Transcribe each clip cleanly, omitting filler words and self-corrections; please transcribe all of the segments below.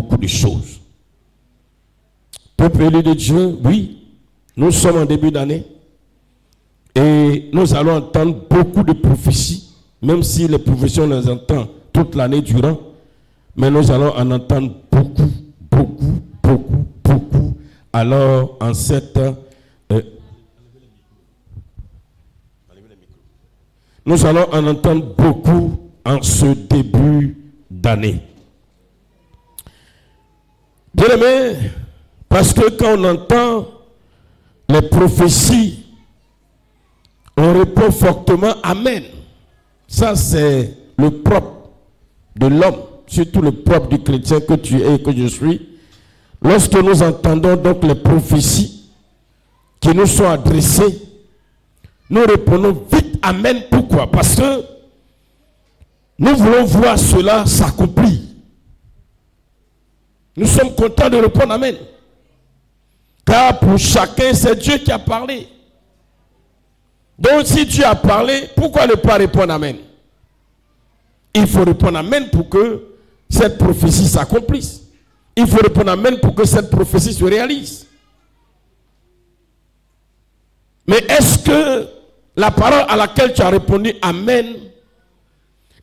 beaucoup de choses. Peuple élu de Dieu, oui, nous sommes en début d'année et nous allons entendre beaucoup de prophéties, même si les prophéties on les entend toute l'année durant, mais nous allons en entendre beaucoup. Alors, en cette... nous allons en entendre beaucoup en ce début d'année. Bien-aimés, parce que quand on entend les prophéties, on répond fortement Amen. Ça, c'est le propre de l'homme, surtout le propre du chrétien que tu es et que je suis. Lorsque nous entendons donc les prophéties qui nous sont adressées, nous répondons vite Amen. Pourquoi? Parce que nous voulons voir cela s'accomplir. Nous sommes contents de répondre Amen. Car pour chacun, c'est Dieu qui a parlé. Donc si Dieu a parlé, pourquoi ne pas répondre Amen? Il faut répondre Amen pour que cette prophétie s'accomplisse. Il faut répondre Amen pour que cette prophétie se réalise. Mais est-ce que la parole à laquelle tu as répondu Amen,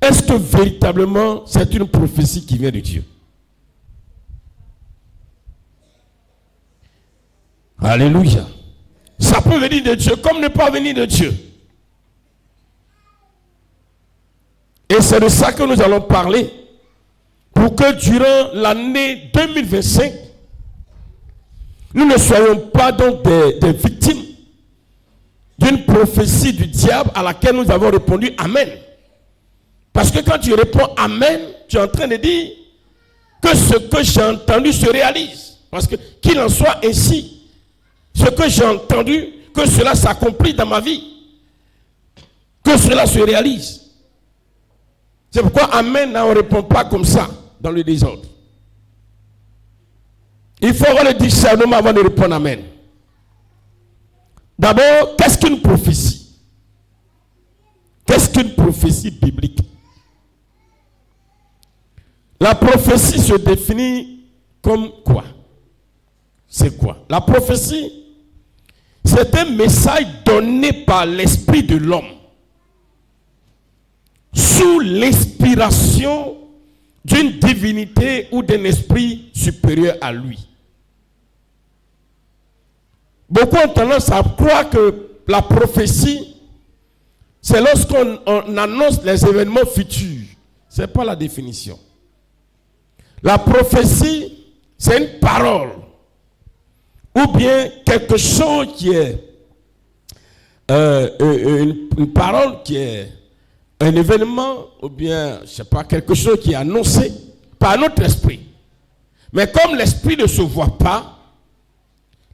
est-ce que véritablement c'est une prophétie qui vient de Dieu? Alléluia. Ça peut venir de Dieu comme ne pas venir de Dieu. Et c'est de ça que nous allons parler pour que durant l'année 2025, nous ne soyons pas donc des victimes d'une prophétie du diable à laquelle nous avons répondu Amen. Parce que quand tu réponds Amen, tu es en train de dire que ce que j'ai entendu se réalise. Parce que qu'il en soit ainsi, ce que j'ai entendu, que cela s'accomplit dans ma vie, que cela se réalise. C'est pourquoi Amen, on ne répond pas comme ça, dans le désordre. Il faut avoir le discernement avant de répondre Amen. D'abord, qu'est-ce qu'une prophétie? Qu'est-ce qu'une prophétie biblique? La prophétie se définit comme quoi? C'est quoi? La prophétie, c'est un message donné par l'esprit de l'homme sous l'inspiration d'une divinité ou d'un esprit supérieur à lui. Beaucoup ont tendance à croire que la prophétie, c'est lorsqu'on annonce les événements futurs. Ce n'est pas la définition. La prophétie, c'est une parole ou bien quelque chose qui est une parole qui est un événement ou bien, je ne sais pas, quelque chose qui est annoncé par notre esprit. Mais comme l'esprit ne se voit pas,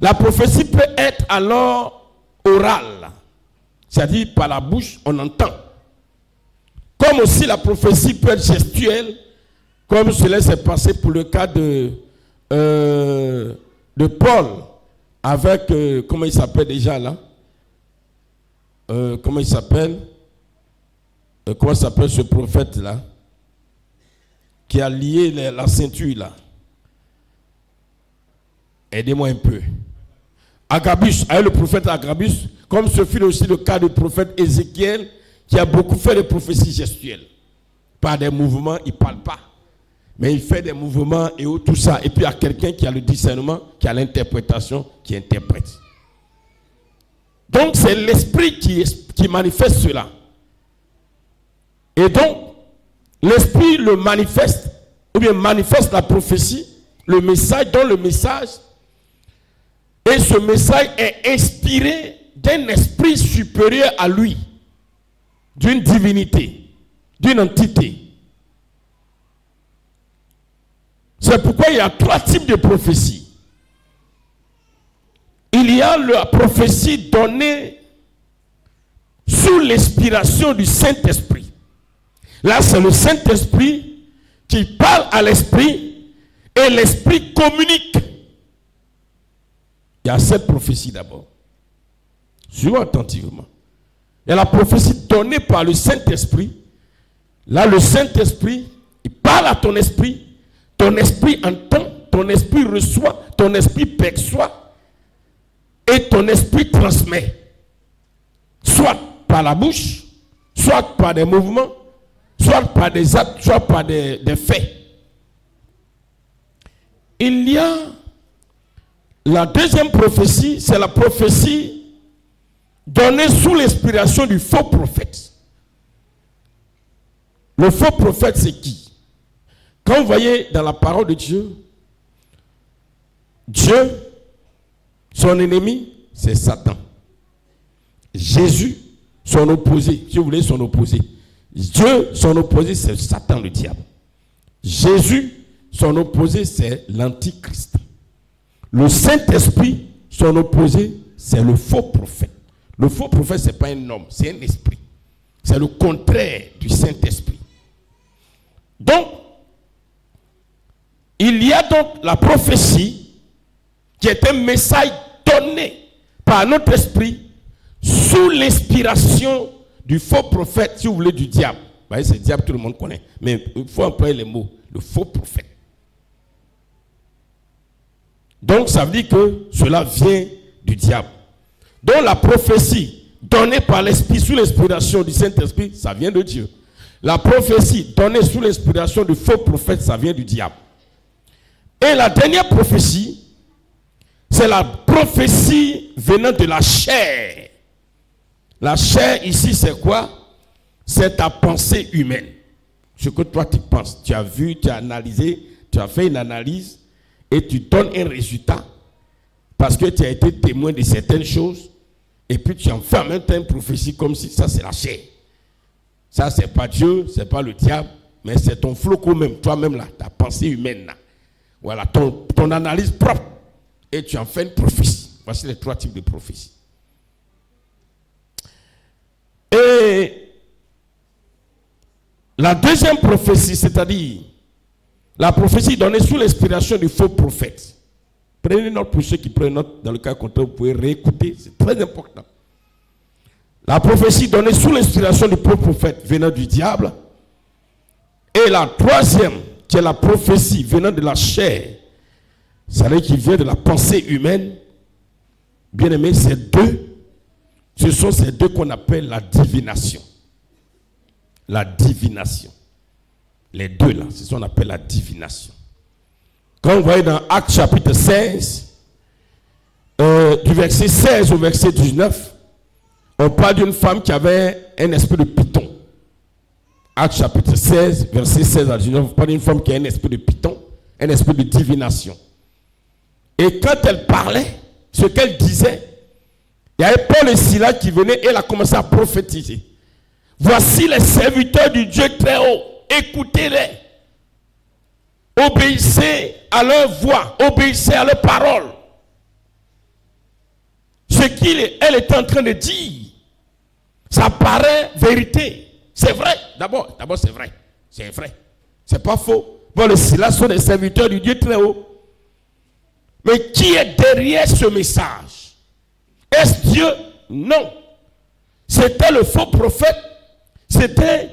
la prophétie peut être alors orale, c'est-à-dire par la bouche, on entend. Comme aussi la prophétie peut être gestuelle, comme cela s'est passé pour le cas de Paul, avec, comment il s'appelle déjà là? Comment il s'appelle? Comment s'appelle ce prophète là? Qui a lié la ceinture là? Aidez-moi un peu. Agabus, avec le prophète Agabus, comme ce fut aussi le cas du prophète Ézéchiel, qui a beaucoup fait de prophéties gestuelles. Par des mouvements, il ne parle pas. Mais il fait des mouvements et tout ça. Et puis il y a quelqu'un qui a le discernement, qui a l'interprétation, qui interprète. Donc c'est l'esprit qui manifeste cela. Et donc, l'esprit le manifeste, ou bien manifeste la prophétie, le message, dans le message. Et ce message est inspiré d'un esprit supérieur à lui, d'une divinité, d'une entité. C'est pourquoi il y a 3 types de prophéties. Il y a la prophétie donnée sous l'inspiration du Saint-Esprit. Là, c'est le Saint-Esprit qui parle à l'Esprit et l'Esprit communique. Il y a cette prophétie d'abord. Suivez attentivement. Il y a la prophétie donnée par le Saint-Esprit. Là, le Saint-Esprit, il parle à ton esprit entend ton esprit reçoit, ton esprit perçoit et ton esprit transmet. Soit par la bouche, soit par des mouvements, soit par des actes, soit par des faits. Il y a la deuxième prophétie, c'est la prophétie donnée sous l'inspiration du faux prophète. Le faux prophète, c'est qui? Quand vous voyez dans la parole de Dieu, Dieu, son ennemi, c'est Satan. Jésus, son opposé, si vous voulez, son opposé. Dieu, son opposé, c'est Satan, le diable. Jésus, son opposé, c'est l'antichrist. Le Saint-Esprit, son opposé, c'est le faux prophète. Le faux prophète, ce n'est pas un homme, c'est un esprit. C'est le contraire du Saint-Esprit. Donc, il y a donc la prophétie qui est un message donné par notre esprit sous l'inspiration du faux prophète, si vous voulez, du diable. Vous voyez, c'est le diable, tout le monde connaît. Mais il faut employer les mots, le faux prophète. Donc, ça veut dire que cela vient du diable. Donc, la prophétie donnée par l'esprit sous l'inspiration du Saint-Esprit, ça vient de Dieu. La prophétie donnée sous l'inspiration du faux prophète, ça vient du diable. Et la dernière prophétie, c'est la prophétie venant de la chair. La chair ici, c'est quoi? C'est ta pensée humaine. Ce que toi tu penses. Tu as vu, tu as analysé, tu as fait une analyse et tu donnes un résultat parce que tu as été témoin de certaines choses et puis tu en fais en même temps une prophétie comme si ça c'est la chair. Ça c'est pas Dieu, c'est pas le diable, mais c'est ton flot même, toi-même là, ta pensée humaine là. Voilà, ton analyse propre et tu en fais une prophétie. Voici les trois types de prophéties. Et la deuxième prophétie, c'est-à-dire la prophétie donnée sous l'inspiration du faux prophète. Prenez note pour ceux qui prennent note, dans le cas contraire, vous pouvez réécouter, c'est très important. La prophétie donnée sous l'inspiration du faux prophète venant du diable. Et la troisième, qui est la prophétie venant de la chair, c'est-à-dire qui vient de la pensée humaine. Bien aimé, ce sont ces deux qu'on appelle la divination. La divination. Les deux là, c'est ce qu'on appelle la divination. Quand vous voyez dans Actes chapitre 16, du verset 16 au verset 19, on parle d'une femme qui avait un esprit de python. Actes chapitre 16, verset 16 à 19, on parle d'une femme qui a un esprit de python, un esprit de divination. Et quand elle parlait, ce qu'elle disait, il y avait Paul et Silas qui venaient et elle a commencé à prophétiser. Voici les serviteurs du Dieu très haut, écoutez-les. Obéissez à leur voix, obéissez à leurs paroles. Ce qu'elle était en train de dire, ça paraît vérité. C'est vrai, d'abord c'est vrai. C'est vrai. C'est pas faux. Paul et Silas sont des serviteurs du Dieu très haut. Mais qui est derrière ce message? Est-ce Dieu? Non. C'était le faux prophète. C'était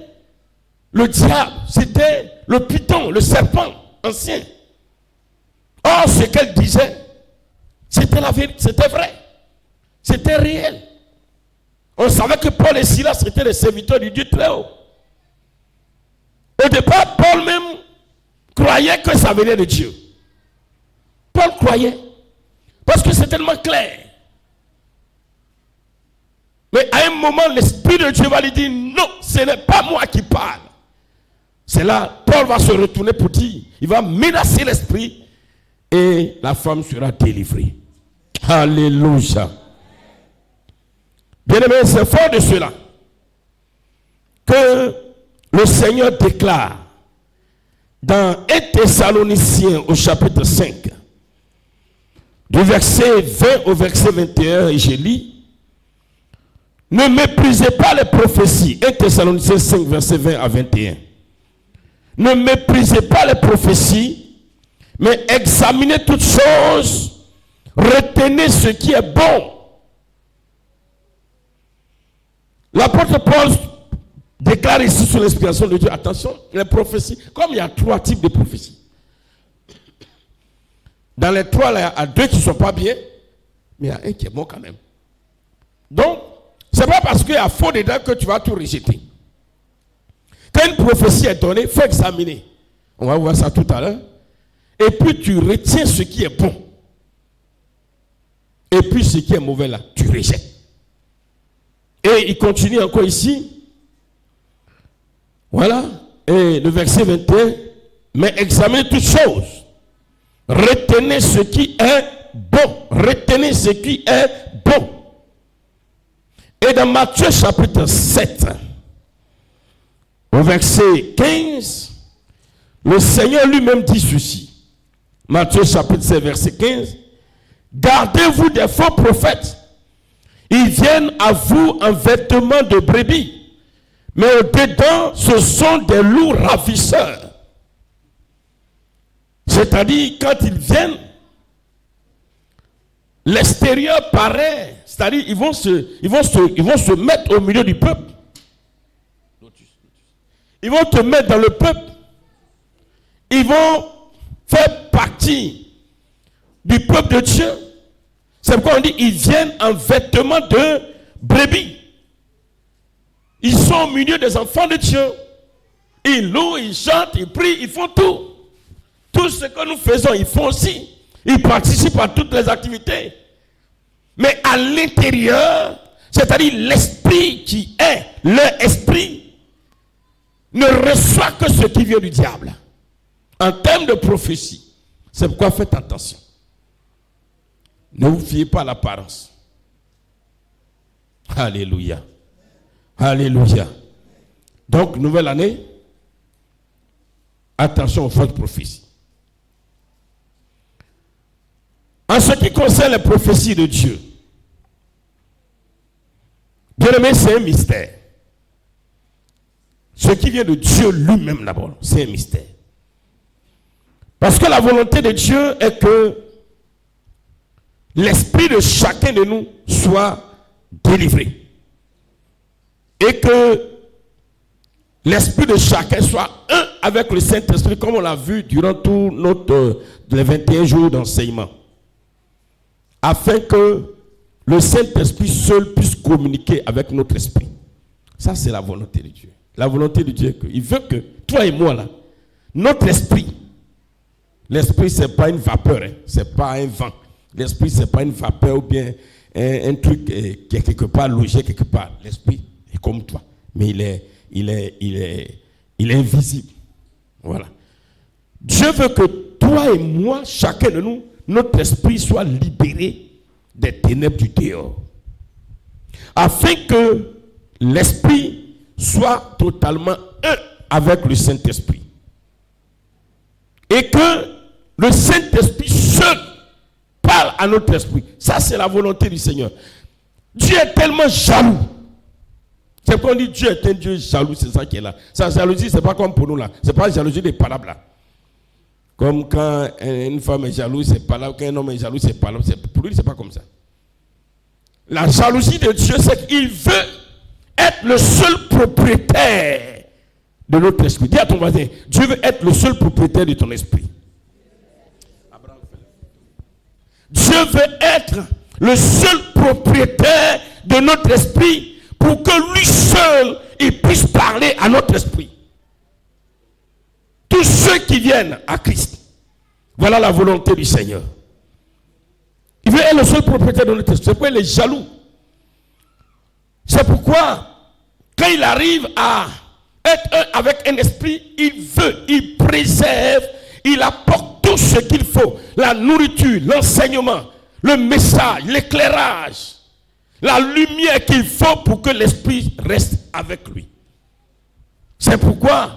le diable. C'était le python, le serpent ancien. Or, ce qu'elle disait, c'était la vérité, c'était vrai. C'était réel. On savait que Paul et Silas étaient les serviteurs du Dieu très haut. Au départ, Paul même croyait que ça venait de Dieu. Paul croyait. Parce que c'est tellement clair. Mais à un moment, l'Esprit de Dieu va lui dire, non, ce n'est pas moi qui parle. C'est là, Paul va se retourner pour dire, il va menacer l'Esprit et la femme sera délivrée. Alléluia. Bien aimé, c'est fort de cela que le Seigneur déclare dans 1 Thessaloniciens au chapitre 5, du verset 20 au verset 21, et je lis, ne méprisez pas les prophéties. 1 Thessaloniciens 5, verset 20 à 21. Ne méprisez pas les prophéties, mais examinez toutes choses, retenez ce qui est bon. L'apôtre Paul déclare ici sous l'inspiration de Dieu, attention, les prophéties, comme il y a trois types de prophéties. Dans les 3, il y a 2 qui ne sont pas bien, mais il y a un qui est bon quand même. Donc, ce n'est pas parce qu'il y a faux dedans que tu vas tout rejeter. Quand une prophétie est donnée, il faut examiner. On va voir ça tout à l'heure. Et puis tu retiens ce qui est bon. Et puis ce qui est mauvais là, tu rejettes. Et il continue encore ici. Voilà. Et le verset 21. Mais examinez toutes choses. Retenez ce qui est bon. Retenez ce qui est bon. Et dans Matthieu chapitre 7, au verset 15, le Seigneur lui-même dit ceci. Matthieu chapitre 7, verset 15. Gardez-vous des faux prophètes. Ils viennent à vous en vêtements de brebis, mais au-dedans, ce sont des loups ravisseurs. C'est-à-dire, quand ils viennent, l'extérieur paraît, c'est-à-dire, ils vont se mettre au milieu du peuple. Ils vont te mettre dans le peuple. Ils vont faire partie du peuple de Dieu. C'est pourquoi on dit ils viennent en vêtements de brebis. Ils sont au milieu des enfants de Dieu. Ils louent, ils chantent, ils prient, ils font tout. Tout ce que nous faisons, ils font aussi. Ils participent à toutes les activités. Mais à l'intérieur, c'est-à-dire l'esprit qui est leur esprit, ne reçoit que ce qui vient du diable. En termes de prophétie, c'est pourquoi faites attention. Ne vous fiez pas à l'apparence. Alléluia. Alléluia. Donc, nouvelle année, attention aux fausses prophéties. En ce qui concerne les prophéties de Dieu, bien aimé, c'est un mystère. Ce qui vient de Dieu lui-même d'abord, c'est un mystère. Parce que la volonté de Dieu est que l'esprit de chacun de nous soit délivré. Et que l'esprit de chacun soit un avec le Saint-Esprit, comme on l'a vu durant tous les 21 jours d'enseignement. Afin que le Saint-Esprit seul puisse communiquer avec notre esprit. Ça, c'est la volonté de Dieu. La volonté de Dieu est qu'il veut que toi et moi, là, notre esprit, l'esprit, ce n'est pas une vapeur, hein, ce n'est pas un vent. L'esprit, ce n'est pas une vapeur ou bien un truc qui est quelque part logé quelque part. L'esprit est comme toi, mais il est invisible. Voilà. Dieu veut que toi et moi, chacun de nous, notre esprit soit libéré des ténèbres du dehors. Afin que l'esprit soit totalement un avec le Saint-Esprit. Et que le Saint-Esprit seul parle à notre esprit. Ça, c'est la volonté du Seigneur. Dieu est tellement jaloux. C'est qu'on dit Dieu est un Dieu jaloux, c'est ça qui est là. Sa jalousie, c'est pas comme pour nous là. C'est pas la jalousie des palabres là. Comme quand une femme est jalouse, c'est pas là. Quand un homme est jaloux, c'est pas là. Pour lui, c'est pas comme ça. La jalousie de Dieu, c'est qu'il veut être le seul propriétaire de notre esprit. Dis à ton voisin, Dieu veut être le seul propriétaire de ton esprit. Dieu veut être le seul propriétaire de notre esprit pour que lui seul, il puisse parler à notre esprit. Tous ceux qui viennent à Christ, voilà la volonté du Seigneur. Il veut être le seul propriétaire de notre esprit. C'est pourquoi il est jaloux. C'est pourquoi, quand il arrive à être un avec un esprit, il veut, il préserve, il apporte tout ce qu'il faut. La nourriture, l'enseignement, le message, l'éclairage, la lumière qu'il faut pour que l'esprit reste avec lui. C'est pourquoi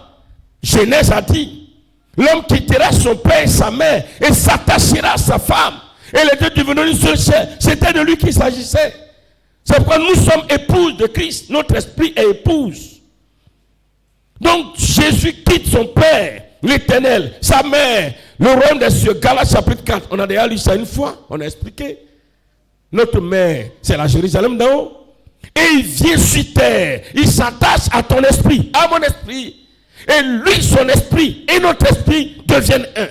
Genèse a dit, l'homme quittera son père et sa mère et s'attachera à sa femme. Et les deux devenus une seule chair. C'était de lui qu'il s'agissait. C'est pourquoi nous sommes épouses de Christ. Notre esprit est épouse. Donc Jésus quitte son père, l'Éternel, sa mère, le royaume des cieux. Galates chapitre 4. On a déjà lu ça une fois. On a expliqué. Notre mère, c'est la Jérusalem d'en haut. Et il vient sur terre. Il s'attache à ton esprit, à mon esprit. Et lui, son esprit et notre esprit deviennent un.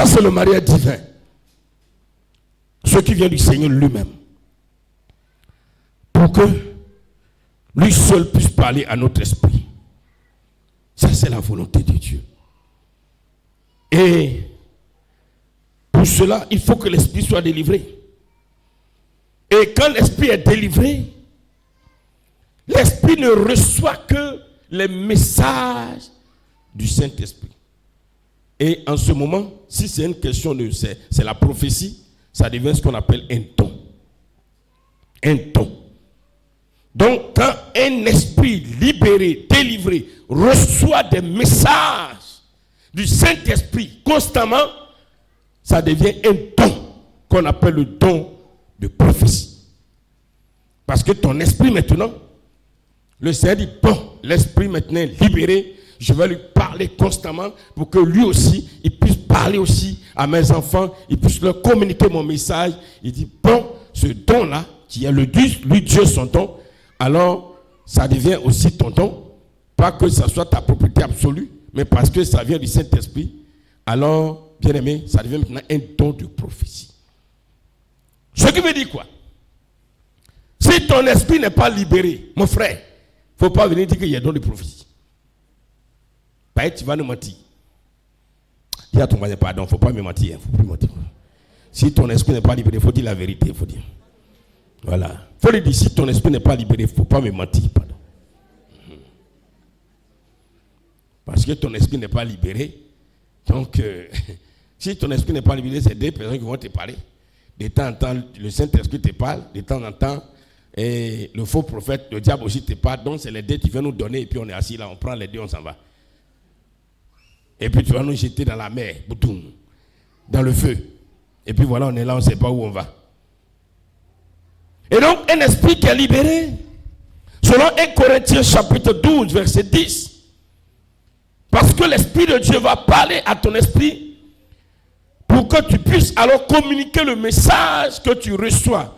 Ça, c'est le mariage divin. Ce qui vient du Seigneur lui-même. Pour que lui seul puisse parler à notre esprit. Ça, c'est la volonté de Dieu. Et pour cela, il faut que l'esprit soit délivré. Et quand l'esprit est délivré, l'esprit ne reçoit que les messages du Saint-Esprit. Et en ce moment, si c'est une question de, c'est la prophétie, ça devient ce qu'on appelle un don. Un don. Donc, quand un esprit libéré, délivré, reçoit des messages du Saint-Esprit constamment, ça devient un don qu'on appelle le don de prophétie. Parce que ton esprit maintenant, le Seigneur dit, bon, l'esprit maintenant est libéré, je vais lui parler constamment pour que lui aussi, il puisse parler aussi à mes enfants, il puisse leur communiquer mon message. Il dit, bon, ce don-là, qui est le Dieu, lui Dieu son don, alors ça devient aussi ton don, pas que ça soit ta propriété absolue, mais parce que ça vient du Saint-Esprit, alors, bien aimé, ça devient maintenant un don de prophétie. Ce qui veut dire quoi? Si ton esprit n'est pas libéré, mon frère, il ne faut pas venir dire qu'il y a un don de prophétie. Bah, tu vas nous mentir. Dis à ton voisin, pardon, il ne faut pas me mentir. Il ne faut plus mentir. Si ton esprit n'est pas libéré, il faut dire la vérité. Il faut dire. Voilà. Il faut lui dire, si ton esprit n'est pas libéré, il ne faut pas me mentir. Pardon. Parce que ton esprit n'est pas libéré. Donc, si ton esprit n'est pas libéré, c'est deux personnes qui vont te parler. De temps en temps, le Saint-Esprit te parle. De temps en temps, et le faux prophète, le diable aussi te parle. Donc, c'est les deux qui viennent nous donner. Et puis, on est assis là, on prend les deux, on s'en va. Et puis, tu vas nous jeter dans la mer, boutoum, dans le feu. Et puis, voilà, on est là, on ne sait pas où on va. Et donc, un esprit qui est libéré, selon 1 Corinthiens chapitre 12, verset 10, parce que l'Esprit de Dieu va parler à ton esprit pour que tu puisses alors communiquer le message que tu reçois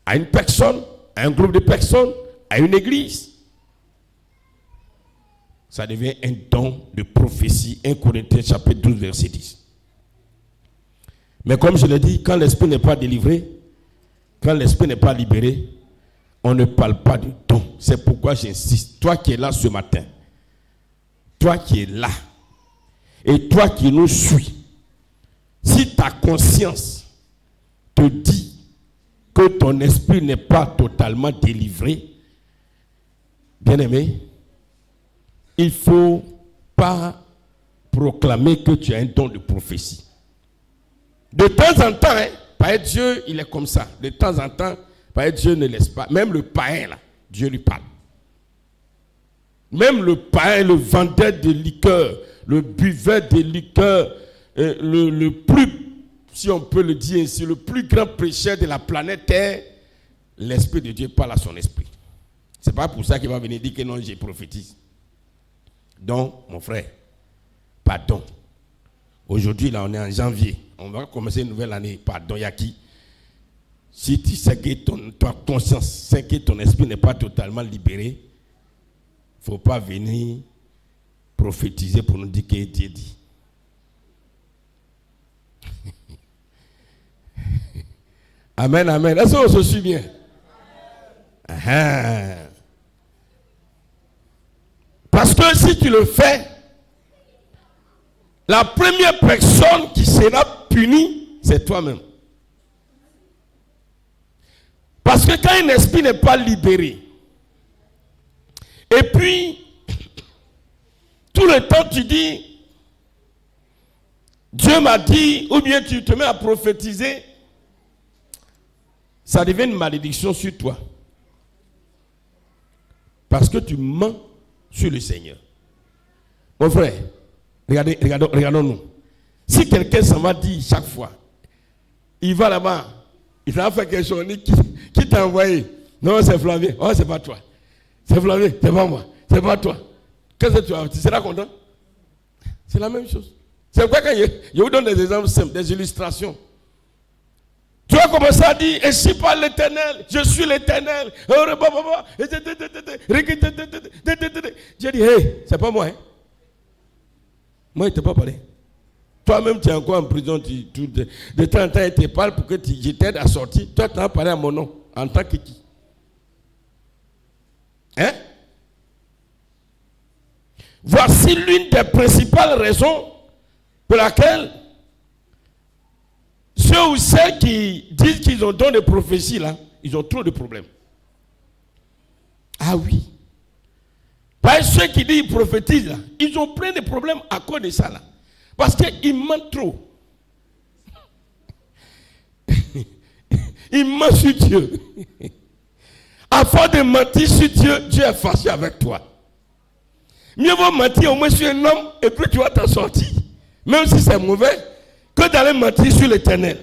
à une personne, à un groupe de personnes, à une église. Ça devient un don de prophétie. 1 Corinthiens chapitre 12, verset 10. Mais comme je l'ai dit, quand l'esprit n'est pas délivré, quand l'esprit n'est pas libéré, on ne parle pas du don. C'est pourquoi j'insiste. Toi qui es là ce matin, toi qui es là, et toi qui nous suis, si ta conscience te dit que ton esprit n'est pas totalement délivré, bien-aimé, il ne faut pas proclamer que tu as un don de prophétie. De temps en temps, par Dieu, il est comme ça. De temps en temps, par Dieu ne laisse pas. Même le païen, là, Dieu lui parle. Même le païen, le vendeur de liqueurs, le buveur de liqueurs, le plus, si on peut le dire ainsi, le plus grand prêcheur de la planète Terre, l'Esprit de Dieu parle à son esprit. Ce n'est pas pour ça qu'il va venir dire que non, j'ai prophétise. Donc, mon frère, pardon. Aujourd'hui, là, on est en janvier. On va commencer une nouvelle année. Pardon, Yaki. Si tu sais que ta conscience, sait que ton esprit n'est pas totalement libéré, il ne faut pas venir prophétiser pour nous dire que Dieu dit. Amen, amen. Est-ce qu'on se suit bien? Parce que si tu le fais, la première personne qui sera punie, c'est toi-même. Parce que quand un esprit n'est pas libéré, et puis, tout le temps tu dis, Dieu m'a dit, ou bien tu te mets à prophétiser, ça devient une malédiction sur toi. Parce que tu mens sur le Seigneur. Mon frère, regardons-nous. Si quelqu'un s'en va dire chaque fois, il va là-bas, il va faire quelque chose, qui t'a envoyé? Non, c'est Flavien. Oh, c'est pas toi. C'est Flavien, c'est pas moi. C'est pas toi. Qu'est-ce que tu as? Tu seras content? C'est la même chose. C'est pourquoi quand je vous donne des exemples simples, des illustrations. Tu vas commencer à dire, ainsi parle l'Éternel, je suis l'Éternel. J'ai dit, hey, c'est pas moi. Hein? Moi, il ne t'a pas parlé. Toi-même, tu es encore en prison. De temps en temps, il te parle pour que je t'aide à sortir. Toi, tu as parlé à mon nom. En tant que qui? Hein? Voici l'une des principales raisons pour laquelle ceux ou celles qui disent qu'ils ont don de prophétie, là, ils ont trop de problèmes. Ah oui. Parce que ceux qui disent qu'ils prophétisent, là, ils ont plein de problèmes à cause de ça. Là. Parce qu'ils mentent trop. Ils mentent sur Dieu. Afin de mentir sur Dieu, Dieu est fâché avec toi. Mieux vaut mentir au moins sur un homme et puis tu vas t'en sortir. Même si c'est mauvais, que d'aller mentir sur l'Éternel.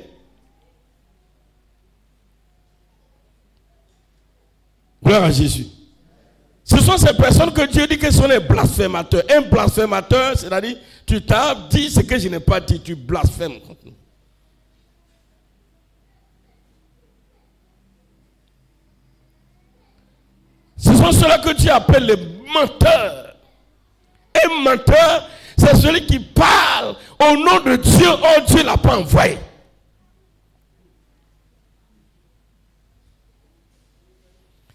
Gloire à Jésus. Ce sont ces personnes que Dieu dit que sont les blasphémateurs. Un blasphémateur, c'est-à-dire, tu t'as dit ce que je n'ai pas dit, tu blasphèmes. Ce sont ceux-là que Dieu appelle les menteurs. Un menteur, c'est celui qui parle au nom de Dieu. Oh, Dieu ne l'a pas envoyé.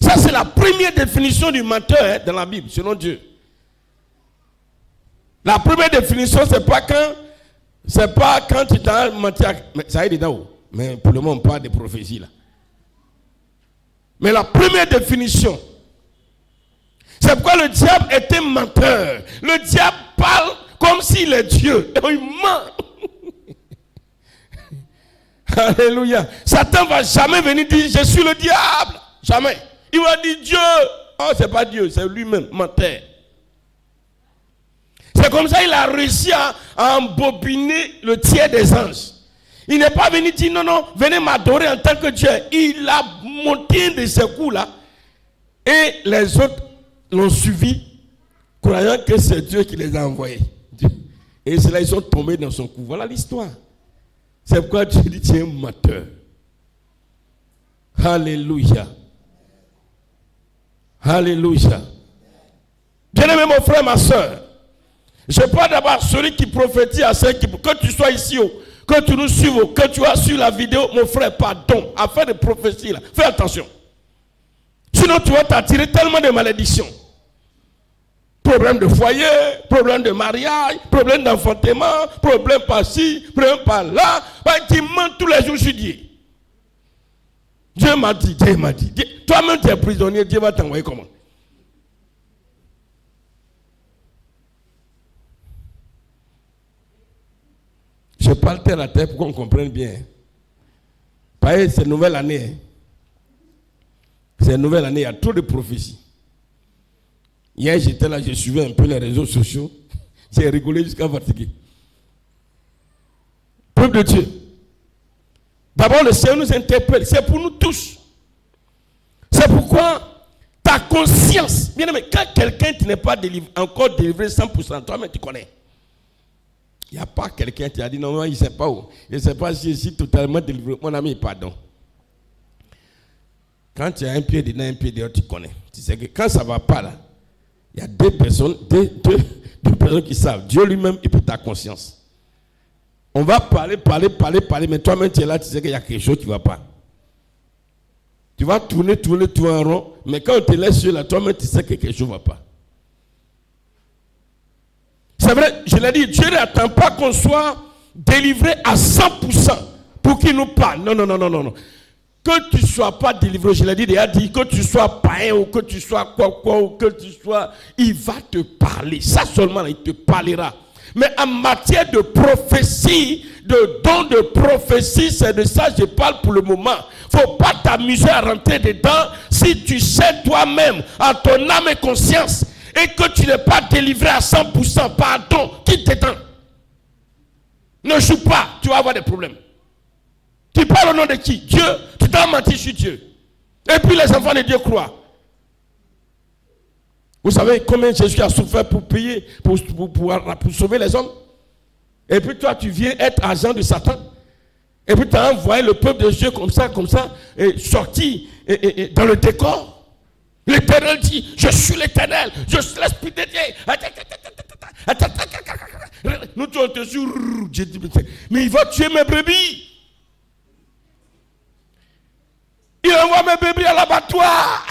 Ça, c'est la première définition du menteur dans la Bible, selon Dieu. La première définition, c'est pas quand tu t'as menti. Ça y est dedans. Mais pour le moment, on parle de prophétie là. Mais la première définition, c'est pourquoi le diable est un menteur. Le diable parle comme s'il est Dieu. Il ment. Alléluia. Satan ne va jamais venir dire je suis le diable. Jamais. Il va dire Dieu. Oh, c'est pas Dieu, c'est lui-même, menteur. C'est comme ça qu'il a réussi à embobiner le tiers des anges. Il n'est pas venu dire non, non, venez m'adorer en tant que Dieu. Il a monté de ces coups-là. Et les autres l'ont suivi, croyant que c'est Dieu qui les a envoyés. Et c'est là ils sont tombés dans son coup. Voilà l'histoire. C'est pourquoi Dieu dit tu es un menteur. Alléluia. Alléluia. Bien-aimé mon frère, ma soeur, je parle d'abord celui qui prophétise à ceux qui... Que tu sois ici, que tu nous suives, que tu as su la vidéo, mon frère, pardon, afin de prophétie là. Fais attention. Sinon tu vas t'attirer tellement de malédictions. Problème de foyer, problème de mariage, problème d'enfantement, problème par-ci, problème par-là. Tu mens tous les jours sur Dieu. Dieu m'a dit, Dieu m'a dit. Toi-même tu es prisonnier, Dieu va t'envoyer comment? Je parle terre à terre pour qu'on comprenne bien. Pareil, c'est une nouvelle année. C'est une nouvelle année, il y a trop de prophéties. Hier, j'étais là, je suivais un peu les réseaux sociaux. J'ai rigolé jusqu'à fatiguer. Peuple de Dieu. D'abord, le Seigneur nous interpelle. C'est pour nous tous. C'est pourquoi ta conscience, bien aimé, quand quelqu'un n'est pas encore délivré 100%, toi-même tu connais. Il n'y a pas quelqu'un qui a dit non, il ne sait pas où. Il ne sait pas si je suis totalement délivré. Mon ami, pardon. Quand tu as un pied dedans, un pied dehors, tu connais. Tu sais que quand ça ne va pas là, il y a deux personnes qui savent. Dieu lui-même et puis ta conscience. On va parler, mais toi-même tu es là, tu sais qu'il y a quelque chose qui ne va pas. Tu vas tourner en rond, mais quand on te laisse sur là, toi-même tu sais que quelque chose ne va pas. C'est vrai, je l'ai dit, Dieu n'attend pas qu'on soit délivré à 100% pour qu'il nous parle. Non. Que tu ne sois pas délivré, je l'ai dit, il a dit que tu sois païen ou que tu sois quoi, ou que tu sois, il va te parler. Ça seulement, il te parlera. Mais en matière de prophétie, de don de prophétie, c'est de ça que je parle pour le moment. Il ne faut pas t'amuser à rentrer dedans si tu sais toi-même, à ton âme et conscience, et que tu n'es pas délivré à 100%, pardon, quitte tes temps. Ne joue pas, tu vas avoir des problèmes. Tu parles au nom de qui? Dieu, tu t'as menti sur Dieu. Et puis les enfants de Dieu croient. Vous savez combien Jésus a souffert pour payer, pour sauver les hommes? Et puis toi, tu viens être agent de Satan. Et puis tu as envoyé le peuple de Dieu comme ça, et sorti dans le décor. L'Éternel dit, je suis l'Éternel, je suis l'Esprit de Dieu. Nous on te sur. J'ai dit, mais il va tuer mes brebis. Il envoie mes brebis à l'abattoir.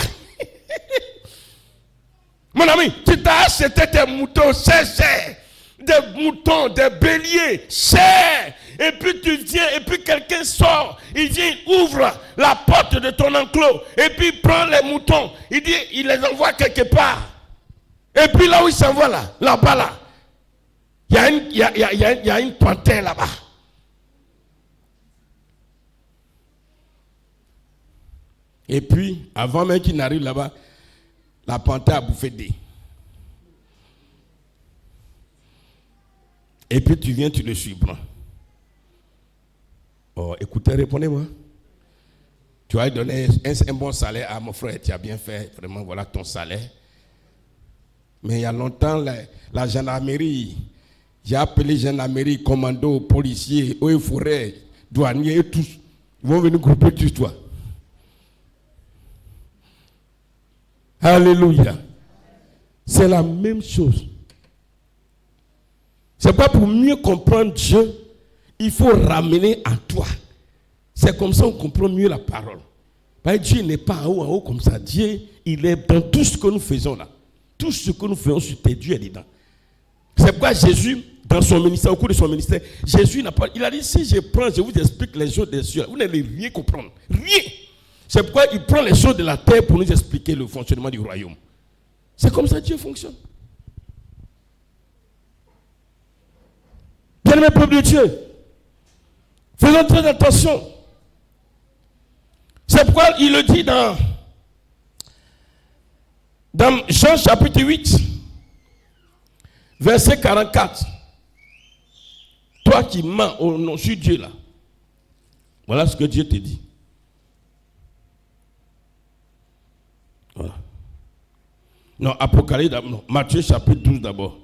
Mon ami, tu t'as acheté tes moutons, c'est des moutons, des béliers, cher. Et puis tu viens, et puis quelqu'un sort, il vient, il ouvre la porte de ton enclos, et puis il prend les moutons, il dit, il les envoie quelque part. Et puis là où il s'envoie là-bas là, il y a une panthère là-bas. Et puis, avant même qu'il n'arrive là-bas, la panthère a bouffé des. Et puis tu viens, tu le surprends. Oh, écoutez, répondez-moi. Tu as donné un bon salaire à mon frère, tu as bien fait, vraiment, voilà ton salaire. Mais il y a longtemps, la gendarmerie, j'ai appelé gendarmerie, commando, policiers, eaux et forêts, douaniers et tous. Ils vont venir grouper tous toi. Alléluia. C'est la même chose. C'est pas pour mieux comprendre Dieu, il faut ramener à toi. C'est comme ça qu'on comprend mieux la parole. Parce que Dieu n'est pas en haut comme ça. Dieu, il est dans tout ce que nous faisons là. Tout ce que nous faisons sur tes dieux est dedans. C'est pourquoi Jésus, dans son ministère, au cours de son ministère, Jésus n'a pas. Il a dit, si je prends, je vous explique les choses des cieux, vous n'allez rien comprendre. Rien. C'est pourquoi il prend les choses de la terre pour nous expliquer le fonctionnement du royaume. C'est comme ça que Dieu fonctionne. Bien-aimés peuple de Dieu, faisons très attention. C'est pourquoi il le dit dans Jean chapitre 8, verset 44. Toi qui mens au nom de Dieu là, voilà ce que Dieu te dit. Voilà. Non, Apocalypse, non, Matthieu chapitre 12 d'abord.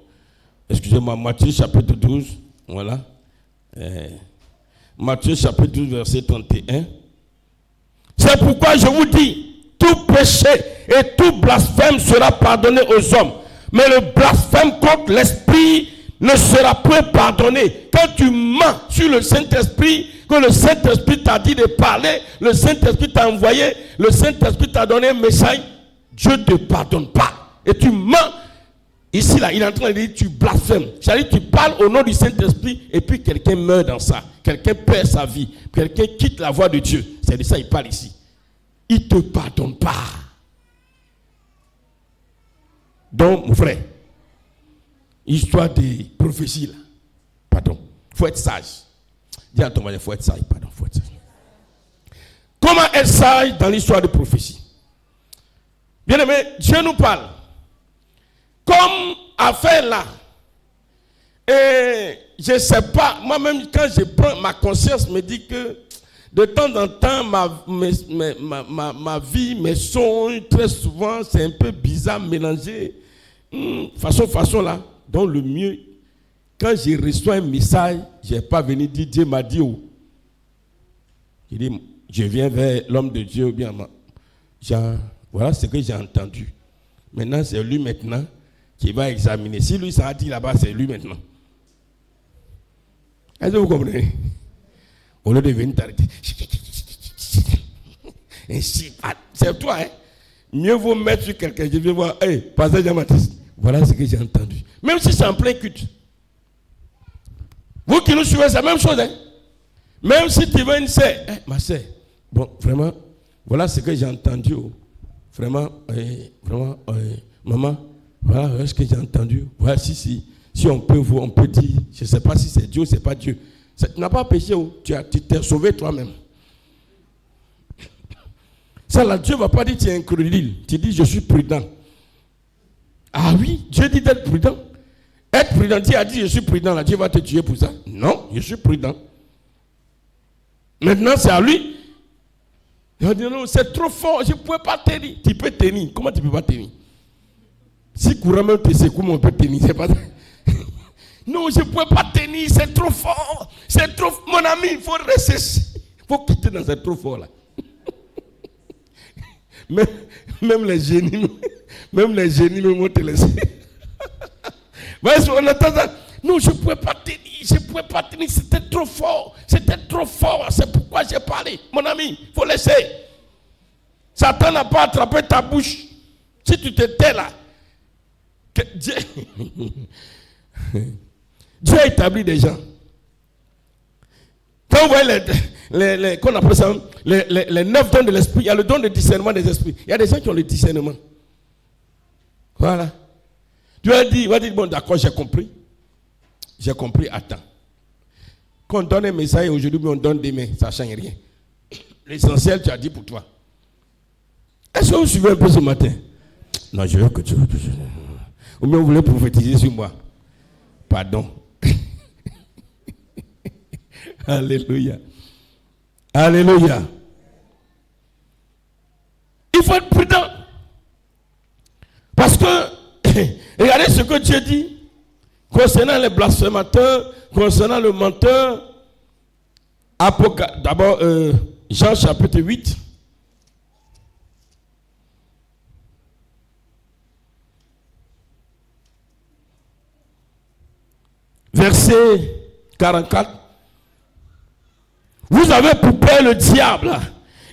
Excusez-moi, Matthieu chapitre 12, voilà. Matthieu chapitre 12, verset 31. C'est pourquoi je vous dis, tout péché et tout blasphème sera pardonné aux hommes. Mais le blasphème contre l'Esprit ne sera point pardonné. Quand tu mens sur le Saint-Esprit, que le Saint-Esprit t'a dit de parler, le Saint-Esprit t'a envoyé, le Saint-Esprit t'a donné un message, Dieu ne te pardonne pas. Et tu mens. Ici, là, il est en train de dire, tu blasphèmes. C'est-à-dire, tu parles au nom du Saint-Esprit et puis quelqu'un meurt dans ça. Quelqu'un perd sa vie. Quelqu'un quitte la voie de Dieu. C'est de ça qu'il parle ici. Il ne te pardonne pas. Donc, mon frère, histoire des prophéties, là. Pardon. Il faut être sage. Dis à ton mari, il faut être sage. Pardon, il faut être sage. Comment être sage dans l'histoire des prophéties? Bien aimé, Dieu nous parle. Comme affaire là. Et je ne sais pas, moi-même, quand je prends, ma conscience me dit que de temps en temps, ma vie, mes songes, très souvent, c'est un peu bizarre, mélangé. Façon là. Donc le mieux, quand je reçois un message, je n'ai pas venu dire, Dieu m'a dit où. Il dit, je viens vers l'homme de Dieu, ou bien, voilà ce que j'ai entendu. Maintenant, c'est lui maintenant qui va examiner. Si lui, ça a dit là-bas, c'est lui maintenant. Est-ce que vous comprenez? Au lieu de venir t'arrêter. C'est toi, hein? Mieux vaut mettre sur quelqu'un. Je vais voir, hey, pasteur Jean-Baptiste, voilà ce que j'ai entendu. Même si c'est en plein culte. Vous qui nous suivez, c'est la même chose, hein? Même si tu veux une sœur, ma sœur, bon, vraiment, voilà ce que j'ai entendu. Vraiment, maman, voilà ce que j'ai entendu. Voilà, si on peut dire, je ne sais pas si c'est Dieu ou c'est pas Dieu. Tu n'as pas péché, tu t'es sauvé toi-même. Ça là, Dieu ne va pas dire tu es incrédule. Tu dis je suis prudent. Ah oui, Dieu dit d'être prudent. Être prudent, Dieu a dit je suis prudent, là, Dieu va te tuer pour ça. Non, je suis prudent. Maintenant, c'est à lui. Il va dire non, c'est trop fort, je ne pouvais pas tenir. Tu peux tenir. Comment tu ne peux pas tenir? Si couramment te secoue, on peut tenir. C'est pas ça. Non, je ne pouvais pas tenir, c'est trop fort. C'est trop. Mon ami, il faut rester. Il faut quitter dans ce trop fort là. Même les génies vont te laisser. On attend ça. Non, je ne pouvais pas tenir, c'était trop fort, c'est pourquoi j'ai parlé. Mon ami, il faut laisser. Satan n'a pas attrapé ta bouche. Si tu te tais là, Dieu a établi des gens. Quand vous voyez qu'on appelle ça, les 9 dons de l'esprit, il y a le don de discernement des esprits. Il y a des gens qui ont le discernement. Voilà. Tu vas dire, bon d'accord, j'ai compris, attends. Quand on donne un message aujourd'hui, on donne demain, ça ne change rien. L'essentiel, tu as dit pour toi. Est-ce que vous suivez un peu ce matin? Non, je veux que tu... Ou bien vous voulez prophétiser sur moi? Pardon. Alléluia. Alléluia. Il faut être prudent. Parce que, regardez ce que Dieu dit concernant les blasphémateurs, concernant le menteur. D'abord, Jean chapitre 8. Verset 44. Vous avez pour père le diable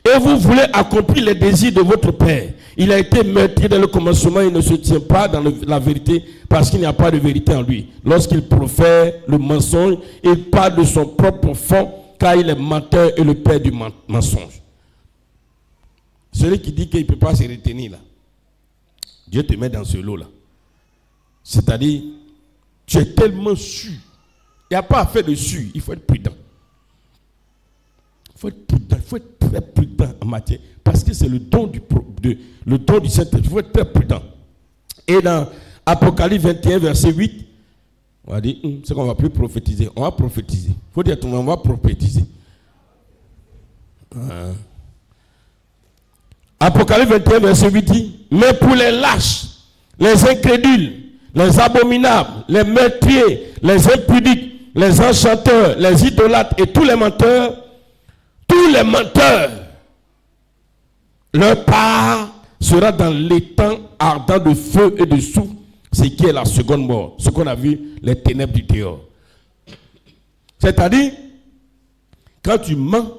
et vous voulez accomplir les désirs de votre père. Il a été meurtrier dès le commencement, il ne se tient pas dans la vérité parce qu'il n'y a pas de vérité en lui. Lorsqu'il profère le mensonge, il parle de son propre fond car il est menteur et le père du mensonge. Celui qui dit qu'il ne peut pas se retenir là, Dieu te met dans ce lot là. C'est-à-dire, tu es tellement sûr. Il n'y a pas à faire de sûr, il faut être prudent. Il faut être prudent, il faut être très prudent en matière. Parce que c'est le don du Saint-Esprit. Il faut être très prudent. Et dans Apocalypse 21, verset 8, on va dire, c'est qu'on ne va plus prophétiser. On va prophétiser. Il faut dire, on va prophétiser. Apocalypse 21, verset 8 dit, mais pour les lâches, les incrédules, les abominables, les meurtriers, les impudiques, les enchanteurs, les idolâtres et tous les menteurs, leur part sera dans l'étang ardent de feu et de soufre, ce qui est la seconde mort, ce qu'on a vu, les ténèbres du dehors. C'est-à-dire, quand tu mens,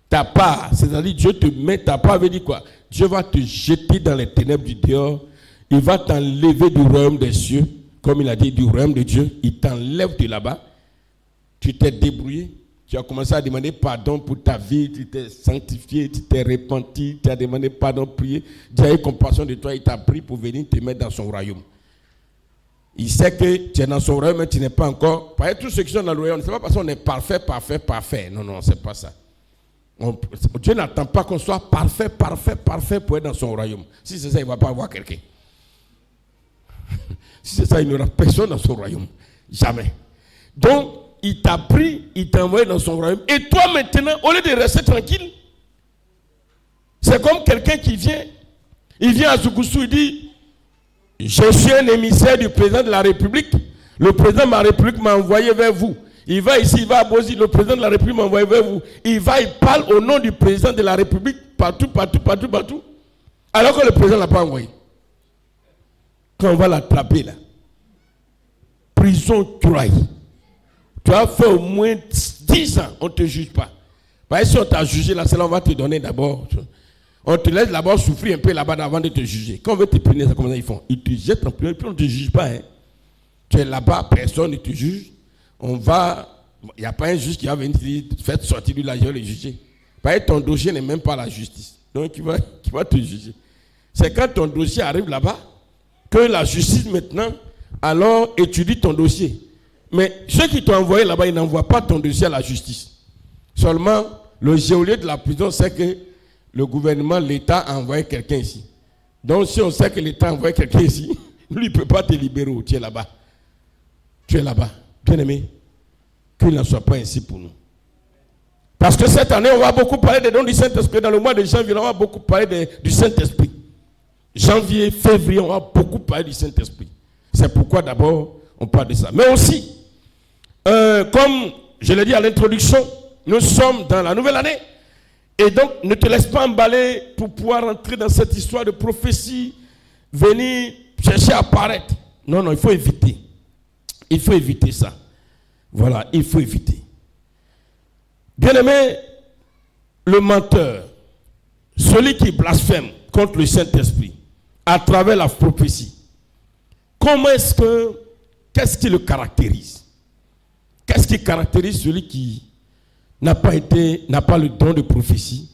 ta part, c'est-à-dire Dieu te met, ta part veut dire quoi? Dieu va te jeter dans les ténèbres du dehors, il va t'enlever du royaume des cieux, comme il a dit, du royaume de Dieu, il t'enlève de là-bas, tu t'es débrouillé, tu as commencé à demander pardon pour ta vie, tu t'es sanctifié, tu t'es repenti, tu as demandé pardon, prié, Dieu a eu compassion de toi, il t'a pris pour venir te mettre dans son royaume. Il sait que tu es dans son royaume, mais tu n'es pas encore. Par exemple, tous ceux qui sont dans le royaume, ce n'est pas parce qu'on est parfait. Non, c'est pas ça. Dieu n'attend pas qu'on soit parfait pour être dans son royaume. Si c'est ça, il ne va pas avoir quelqu'un. Si c'est ça, il n'y aura personne dans son royaume. Jamais. Donc, il t'a pris, il t'a envoyé dans son royaume. Et toi maintenant, au lieu de rester tranquille, c'est comme quelqu'un qui vient. Il vient à Zougoussou, il dit, je suis un émissaire du président de la République. Le président de ma République m'a envoyé vers vous. Il va ici, il va à Bozi, le président de la République m'a envoyé vers vous. Il parle au nom du président de la République, partout. Alors que le président ne l'a pas envoyé. Quand on va l'attraper là, prison Troy. Tu as fait au moins 10 ans, on ne te juge pas. Parce que si on t'a jugé là, c'est là on va te donner d'abord. On te laisse d'abord souffrir un peu là-bas avant de te juger. Quand on veut te punir, c'est comme ça ils font. Ils te jettent en prison, puis on ne te juge pas. Hein. Tu es là-bas, personne ne te juge. Il n'y a pas un juge qui va venir te dire, faites sortir de là, je vais le juger. Parce que ton dossier n'est même pas la justice. Donc, qui va te juger. C'est quand ton dossier arrive là-bas, que la justice maintenant, alors étudie ton dossier. Mais ceux qui t'ont envoyé là-bas, ils n'envoient pas ton dossier à la justice. Seulement, le geôlier de la prison sait que le gouvernement, l'État a envoyé quelqu'un ici. Donc, si on sait que l'État a envoyé quelqu'un ici, lui, il ne peut pas te libérer. Tu es là-bas. Tu es là-bas. Bien-aimé, qu'il n'en soit pas ainsi pour nous. Parce que cette année, on va beaucoup parler des dons du Saint-Esprit. Dans le mois de janvier, on va beaucoup parler du Saint-Esprit. Janvier, février, on va beaucoup parler du Saint-Esprit. C'est pourquoi d'abord, on parle de ça. Mais aussi, comme je l'ai dit à l'introduction, nous sommes dans la nouvelle année. Et donc, ne te laisse pas emballer pour pouvoir entrer dans cette histoire de prophétie, venir chercher à apparaître. Non, il faut éviter. Il faut éviter ça. Voilà, il faut éviter. Bien-aimé, le menteur, celui qui blasphème contre le Saint-Esprit à travers la prophétie, qu'est-ce qui le caractérise? Qu'est-ce qui caractérise celui qui n'a pas le don de prophétie,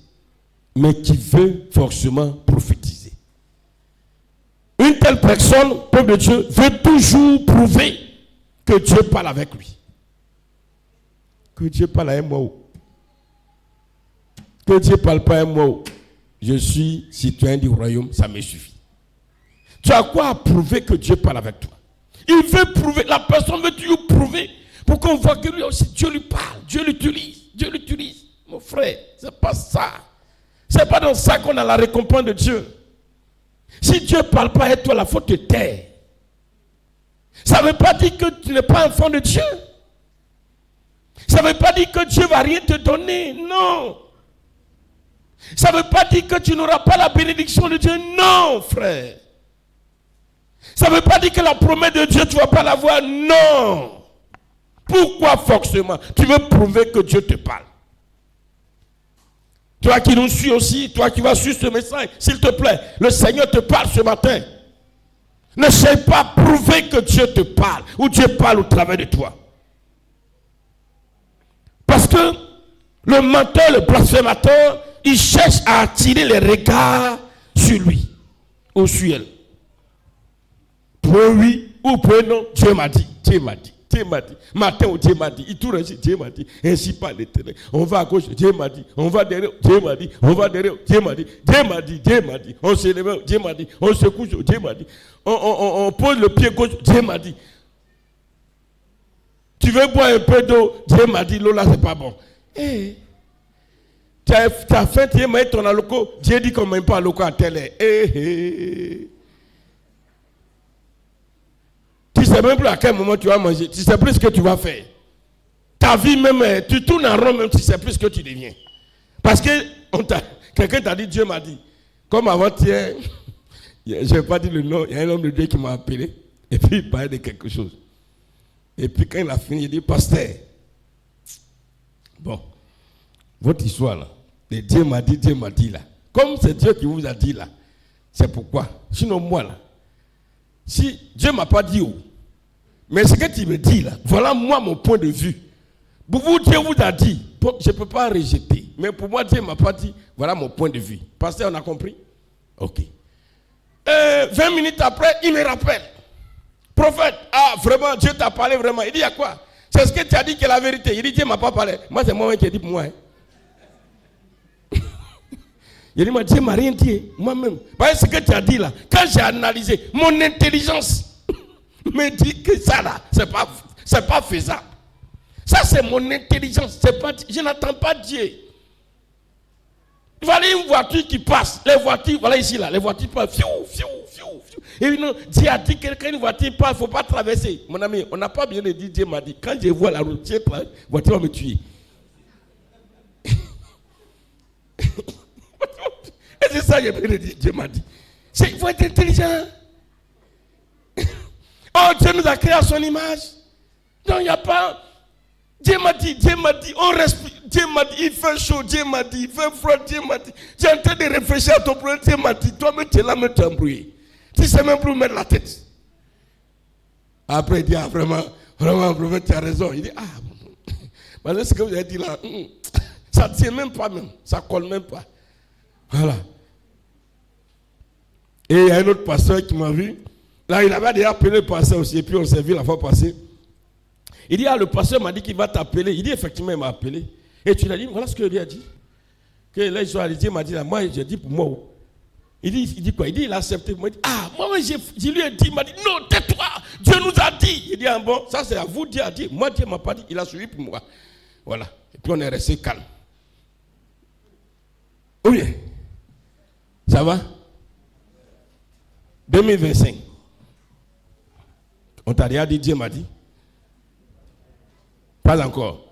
mais qui veut forcément prophétiser? Une telle personne, peuple de Dieu, veut toujours prouver que Dieu parle avec lui. Que Dieu parle à un mot. Que Dieu ne parle pas un mot. Je suis citoyen du royaume, ça me suffit. Tu as quoi à prouver que Dieu parle avec toi? Il veut prouver, la personne veut toujours prouver pour qu'on voit que lui aussi, Dieu lui parle, Dieu l'utilise. Mon frère, c'est pas ça. C'est pas dans ça qu'on a la récompense de Dieu. Si Dieu ne parle pas avec toi, la faute te tait. Ça ne veut pas dire que tu n'es pas enfant de Dieu. Ça ne veut pas dire que Dieu ne va rien te donner. Non. Ça ne veut pas dire que tu n'auras pas la bénédiction de Dieu. Non, frère. Ça ne veut pas dire que la promesse de Dieu, tu ne vas pas l'avoir. Non. Pourquoi forcément? Tu veux prouver que Dieu te parle. Toi qui nous suis aussi, toi qui vas suivre ce message, s'il te plaît, le Seigneur te parle ce matin. Ne cherche pas à prouver que Dieu te parle ou Dieu parle au travers de toi. Parce que le menteur, le blasphémateur, il cherche à attirer les regards sur lui ou sur elle. Pour oui ou pour non, Dieu m'a dit, Dieu m'a dit. Dieu m'a dit, matin où Dieu m'a dit, il tourne ainsi, Dieu m'a dit, ainsi par l'Éternel. On va à gauche, Dieu m'a dit, on va derrière, Dieu m'a dit, on va derrière, Dieu m'a dit, Dieu m'a dit, Dieu m'a dit, on se lève, Dieu m'a dit, on se couche, Dieu m'a dit, on pose le pied gauche, Dieu m'a dit. Tu veux boire un peu d'eau, Dieu m'a dit, l'eau là c'est pas bon. Hey. Tu as faim, Dieu m'a dit ton aloco, Dieu dit qu'on ne m'aime pas aloco à telle heure. Hey. Tu ne sais même plus à quel moment tu vas manger. Tu ne sais plus ce que tu vas faire. Ta vie même, tu tournes en rond même, tu ne sais plus ce que tu deviens. Parce que quelqu'un t'a dit, Dieu m'a dit. Comme avant-hier, je ne vais pas dire le nom, il y a un homme de Dieu qui m'a appelé. Et puis il parlait de quelque chose. Et puis quand il a fini, il dit, pasteur, bon, votre histoire là, Dieu m'a dit là. Comme c'est Dieu qui vous a dit là, c'est pourquoi. Sinon moi là, si Dieu ne m'a pas dit où, mais ce que tu me dis là, voilà moi mon point de vue. Pour vous, Dieu vous a dit, je ne peux pas rejeter. Mais pour moi, Dieu ne m'a pas dit, voilà mon point de vue. Pasteur, on a compris? Ok. 20 minutes après, il me rappelle. Prophète, vraiment, Dieu t'a parlé vraiment. Il dit, il y a quoi? C'est ce que tu as dit qui est la vérité. Il dit, Dieu ne m'a pas parlé. Moi, c'est moi qui ai dit pour moi. Hein. Il dit, Dieu ne m'a rien dit. Moi-même. Parce que ce que tu as dit là, quand j'ai analysé, mon intelligence me dit que ça là, c'est pas faisable. Ça, c'est mon intelligence. Je n'attends pas Dieu. Voilà une voiture qui passe. Les voitures, voilà ici là, les voitures passent. Fiou, fiou, fiou, fiou. Et non, Dieu a dit que quand une voiture passe, il ne faut pas traverser. Mon ami, on n'a pas bien dit, Dieu m'a dit, quand je vois la route, la voiture va me tuer. Et c'est ça que j'ai dit, Dieu m'a dit. Il faut être intelligent. Oh, Dieu nous a créé à son image. Non, il n'y a pas. Dieu m'a dit, on respire. Dieu m'a dit, il fait chaud. Dieu m'a dit, il fait froid. Dieu m'a dit. Tu es en train de réfléchir à ton problème. Dieu m'a dit, toi-même, tu es là, mais tu es embrouillé. Tu ne sais même plus où mettre la tête. Après, il dit, vraiment, prophète, tu as raison. Il dit, mais ce que vous avez dit là, ça ne tient même pas, même. Ça ne colle même pas. Voilà. Et il y a un autre pasteur qui m'a vu. Là, il avait déjà appelé le pasteur aussi. Et puis, on s'est vu la fois passée. Il dit, le pasteur m'a dit qu'il va t'appeler. Il dit, effectivement, il m'a appelé. Et tu l'as dit, voilà ce que lui a dit. Que là, il m'a dit, là, moi, j'ai dit pour moi. Il dit quoi? Il dit, il a accepté. Moi, il dit, moi, je lui ai dit, il m'a dit, non, tais-toi. Dieu nous a dit. Il dit, bon, ça, c'est à vous, Dieu a dit. Moi, Dieu ne m'a pas dit. Il a suivi pour moi. Voilà. Et puis, on est resté calme. Oui. Ça va? 2025. On t'a déjà dit, Dieu m'a dit? Pas encore.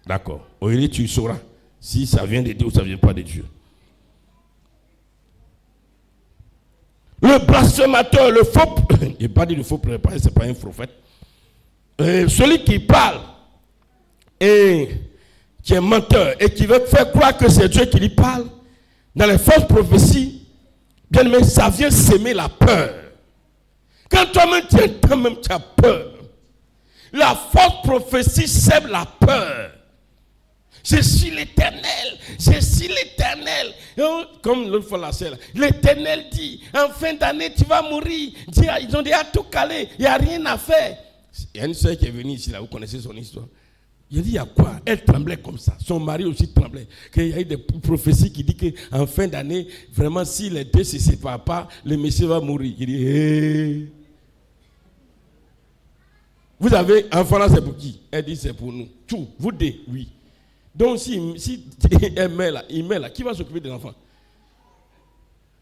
D'accord. Aujourd'hui, tu sauras si ça vient de Dieu ou ça ne vient pas de Dieu. Le blasphémateur, le faux, il n'a pas dit le faux préparé, ce n'est pas un prophète. celui qui parle et qui est menteur et qui veut faire croire que c'est Dieu qui lui parle, dans les fausses prophéties, bien aimé, ça vient s'aimer la peur. Quand toi-même tu as peur, la fausse prophétie sème la peur. Je suis l'Éternel, je suis l'Éternel. Comme l'autre fois la sœur, l'Éternel dit, en fin d'année tu vas mourir. Ils ont déjà tout calé, il n'y a rien à faire. Il y a une sœur qui est venue ici, là, vous connaissez son histoire. Il a dit, il y a quoi? Elle tremblait comme ça. Son mari aussi tremblait. Il y a eu des prophéties qui disent qu'en fin d'année, vraiment, si les deux ne se séparent pas, le monsieur va mourir. Il dit, hey. Vous avez un enfant là, c'est pour qui? Elle dit, c'est pour nous. Tout, vous deux, oui. Donc, si elle meurt là, qui va s'occuper des enfants?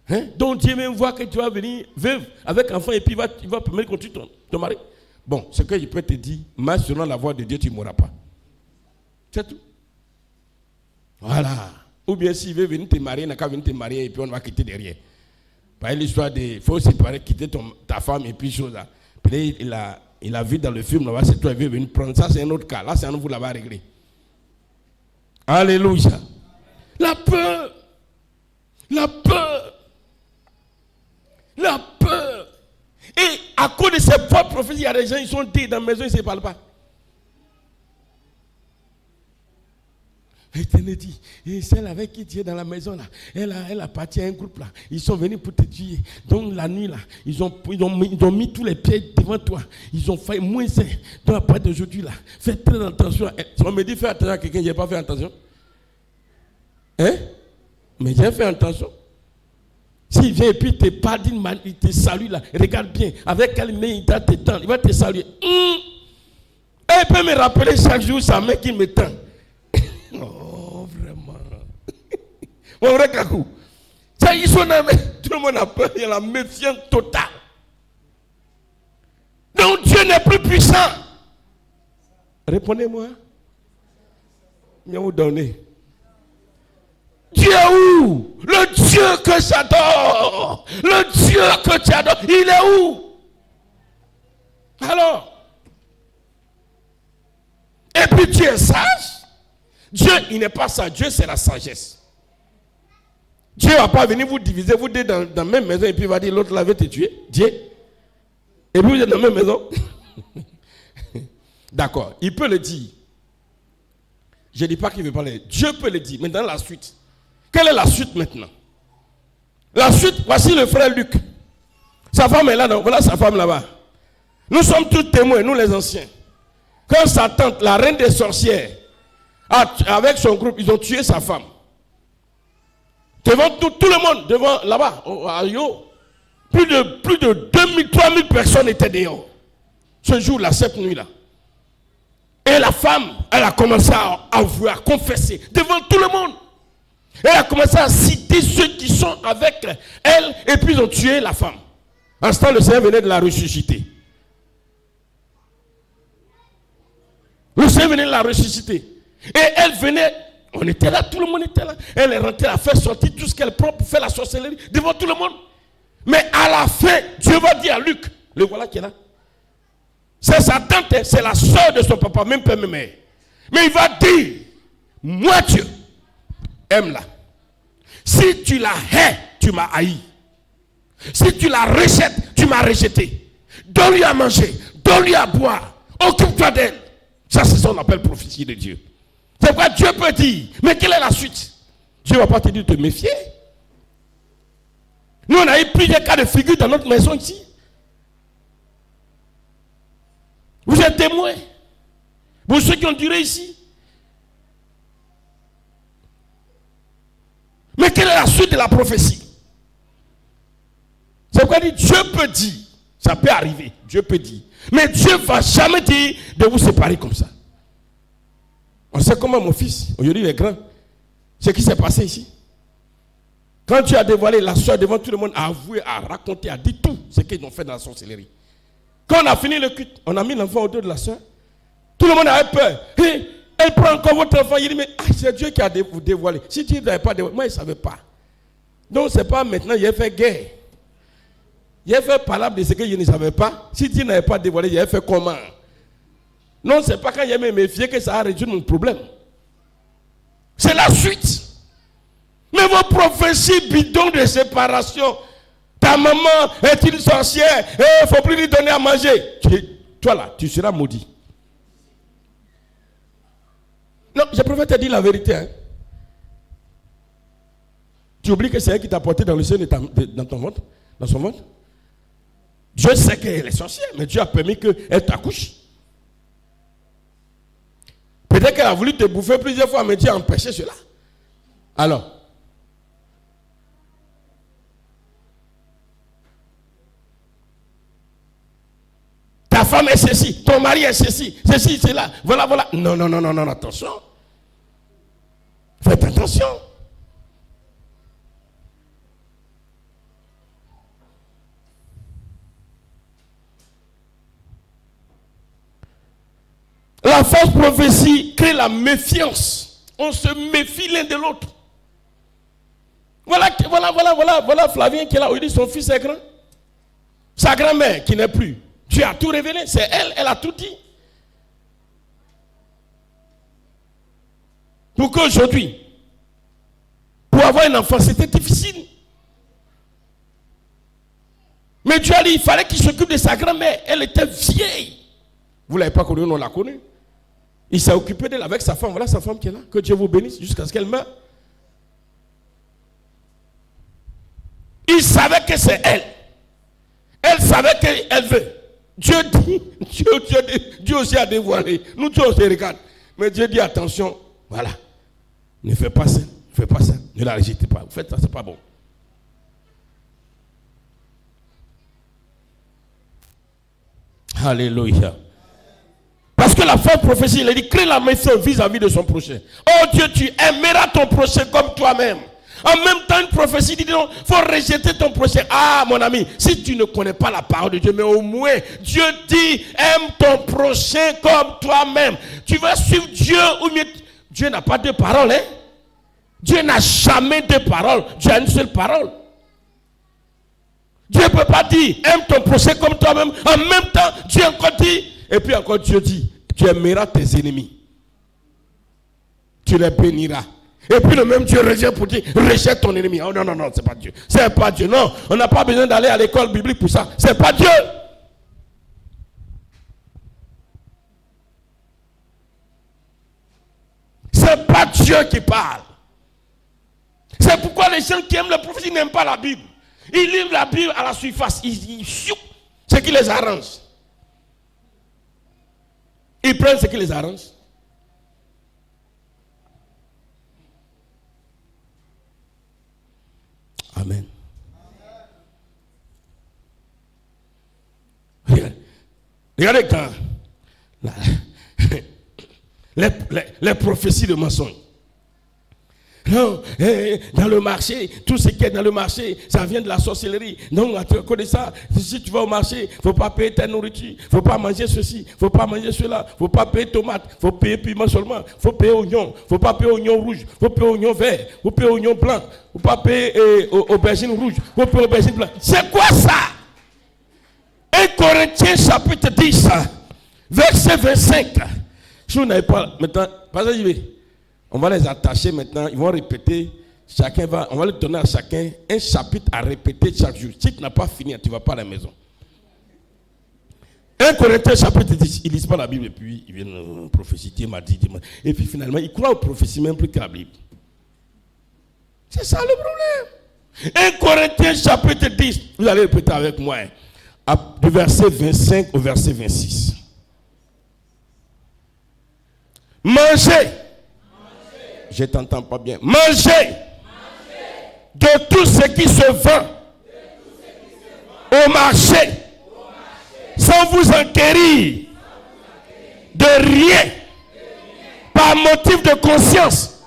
Hein? Donc, Dieu même voit que tu vas venir veuve avec enfant et puis il va permettre qu'on tue ton mari. Bon, ce que je peux te dire, mais selon la voix de Dieu, tu ne mourras pas. C'est tout. Voilà. Ou bien s'il veut venir te marier, il n'a qu'à venir te marier et puis on va quitter derrière. Par l'histoire de il faut séparer, quitter ta femme et puis chose là. Puis là, il a vu dans le film, là, c'est toi, il veut venir prendre. Ça, c'est un autre cas. Là, c'est à nous, vous l'avez réglé. Alléluia. La peur. La peur. La peur. Et à cause de ces fausses prophéties, il y a des gens, ils sont dits dans la maison, ils ne se parlent pas. L'Éternel dit, et celle avec qui tu es dans la maison là, elle a parti à un groupe là, ils sont venus pour te tuer. Donc la nuit là, ils ont mis tous les pieds devant toi. Ils ont fait moins sain. Donc à partir d'aujourd'hui là, fais très attention. On me dit fais attention à quelqu'un, je n'ai pas fait attention. Hein? Mais j'ai fait attention. S'il vient et puis te parle d'une manière, il te salue là, regarde bien, avec quelle main il va te tendre, il va te saluer. Et il peut me rappeler chaque jour sa main qui me tend. Oh, vraiment. Mon vrai Kakou. Ça, ils sont là, tout le monde a peur, il y a la méfiance totale. Donc Dieu n'est plus puissant. Répondez-moi. Je vais vous donner. Dieu est où? Le Dieu que j'adore. Le Dieu que tu adores. Il est où? Alors. Et puis Dieu est sage. Dieu, il n'est pas sage. Dieu, c'est la sagesse. Dieu ne va pas venir vous diviser, vous deux dans la même maison et puis il va dire l'autre là veut te tuer. Dieu. Et puis vous êtes dans la même maison. D'accord. Il peut le dire. Je ne dis pas qu'il ne veut pas le dire. Dieu peut le dire. Maintenant, la suite. Quelle est la suite maintenant? La suite, voici le frère Luc. Sa femme est là, donc voilà sa femme là-bas. Nous sommes tous témoins, nous les anciens. Quand sa tante, la reine des sorcières, avec son groupe, ils ont tué sa femme. Devant tout le monde, devant là-bas, à Rio. Plus de 2000, 3000 personnes étaient dehors. Ce jour-là, cette nuit-là. Et la femme, elle a commencé à avouer, à confesser, devant tout le monde. Elle a commencé à citer ceux qui sont avec elle, et puis ils ont tué la femme. En ce temps, le Seigneur venait de la ressusciter. Le Seigneur venait de la ressusciter. Et elle venait, on était là, tout le monde était là. Elle est rentrée à faire sortir tout ce qu'elle prend pour faire la sorcellerie devant tout le monde. Mais à la fin, Dieu va dire à Luc, le voilà qui est là. C'est sa tante, c'est la soeur de son papa, même père, même mère. Mais il va dire, moi Dieu, aime-la. Si tu la hais, tu m'as haï. Si tu la rejettes, tu m'as rejeté. Donne-lui à manger, donne-lui à boire, occupe-toi d'elle. Ça, c'est ce qu'on appelle prophétie de Dieu. C'est pourquoi Dieu peut dire, mais quelle est la suite? Dieu ne va pas te dire de te méfier. Nous, on a eu plusieurs cas de figure dans notre maison ici. Vous êtes témoins. Pour ceux qui ont duré ici. Mais quelle est la suite de la prophétie? C'est pourquoi il dit, Dieu peut dire, ça peut arriver, Dieu peut dire. Mais Dieu ne va jamais dire de vous séparer comme ça. On sait comment mon fils, aujourd'hui il est grand, ce qui s'est passé ici. Quand Dieu a dévoilé la soeur devant tout le monde, a avoué, a raconté, a dit tout ce qu'ils ont fait dans la sorcellerie. Quand on a fini le culte, on a mis l'enfant au dos de la soeur. Tout le monde avait peur. Et elle prend encore votre enfant, il dit, mais c'est Dieu qui a dévoilé. Si Dieu n'avait pas dévoilé, moi il ne savait pas. Donc ce n'est pas maintenant, il a fait guerre. Il a fait palabre de ce que je ne savais pas. Si Dieu n'avait pas dévoilé, il a fait comment? Non, c'est pas quand je vais me méfier que ça va résoudre mon problème. C'est la suite. Mais vos prophéties bidons de séparation, ta maman est une sorcière, il ne faut plus lui donner à manger. Toi là, tu seras maudit. Non, je préfère te dire la vérité. Hein. Tu oublies que c'est elle qui t'a porté dans le sein dans ton ventre, dans son ventre. Dieu sait qu'elle est sorcière, mais Dieu a permis qu'elle t'accouche. Peut-être qu'elle a voulu te bouffer plusieurs fois, mais Dieu a empêché cela. Alors, ta femme est ceci, ton mari est ceci, cela, voilà. Non, attention. Faites attention. La fausse prophétie crée la méfiance. On se méfie l'un de l'autre. Voilà Flavien qui est là. Il dit son fils est grand. Sa grand-mère qui n'est plus. Dieu a tout révélé. C'est elle a tout dit. Pour qu'aujourd'hui, pour avoir un enfant, c'était difficile. Mais Dieu a dit, il fallait qu'il s'occupe de sa grand-mère. Elle était vieille. Vous ne l'avez pas connue, on l'a connue. Il s'est occupé d'elle avec sa femme. Voilà sa femme qui est là. Que Dieu vous bénisse jusqu'à ce qu'elle meure. Il savait que c'est elle. Elle savait qu'elle veut. Dieu aussi a dévoilé. Nous tous on se regarde. Mais Dieu dit attention, voilà. Ne fais pas ça. Ne la rejetez pas. Vous faites ça, c'est pas bon. Alléluia. Parce que la fausse prophétie, il a dit, crée la méfiance vis-à-vis de son prochain. Oh Dieu, tu aimeras ton prochain comme toi-même. En même temps, une prophétie dit non, il faut rejeter ton prochain. Ah, mon ami, si tu ne connais pas la parole de Dieu, mais au moins, Dieu dit, aime ton prochain comme toi-même. Tu vas suivre Dieu ou mieux. Dieu n'a pas deux paroles, hein. Dieu n'a jamais deux paroles. Dieu a une seule parole. Dieu ne peut pas dire, aime ton prochain comme toi-même. En même temps, Dieu encore dit, et puis encore Dieu dit, tu aimeras tes ennemis. Tu les béniras. Et puis le même Dieu rejette pour dire, rejette ton ennemi. Oh non, c'est pas Dieu. C'est pas Dieu. Non, on n'a pas besoin d'aller à l'école biblique pour ça. C'est pas Dieu. C'est pas Dieu qui parle. C'est pourquoi les gens qui aiment la prophétie n'aiment pas la Bible. Ils lisent la Bible à la surface. Ce qui les arrange. Ils prennent ce qui les arrange. Amen. Regardez quand les prophéties de mensonges. Non, dans le marché, tout ce qui est dans le marché, ça vient de la sorcellerie. Non, tu connais ça. Si tu vas au marché, il ne faut pas payer ta nourriture. Il ne faut pas manger ceci. Il ne faut pas manger cela. Il ne faut pas payer tomate. Il faut payer piment seulement. Il faut payer oignon. Il ne faut pas payer oignon rouge. Il faut payer oignon vert. Il faut payer oignon blanc. Il ne faut pas payer aubergine rouge. Il faut payer aubergine blanc. C'est quoi ça? 1 Corinthiens chapitre 10, verset 25. Si vous n'avez pas, maintenant, on va les attacher maintenant, ils vont répéter, on va leur donner à chacun un chapitre à répéter chaque jour. Si tu n'as pas fini, tu ne vas pas à la maison. 1 Corinthiens chapitre 10, ils ne lisent pas la Bible et puis ils viennent prophétiser, Dieu m'a dit. Et puis finalement, ils croient aux prophéties même plus qu'à la Bible. C'est ça le problème. 1 Corinthiens chapitre 10, vous allez répéter avec moi, du verset 25 au verset 26. Mangez. Je ne t'entends pas bien. Mangez de tout ce qui se vend au marché sans vous enquérir de rien par motif de conscience.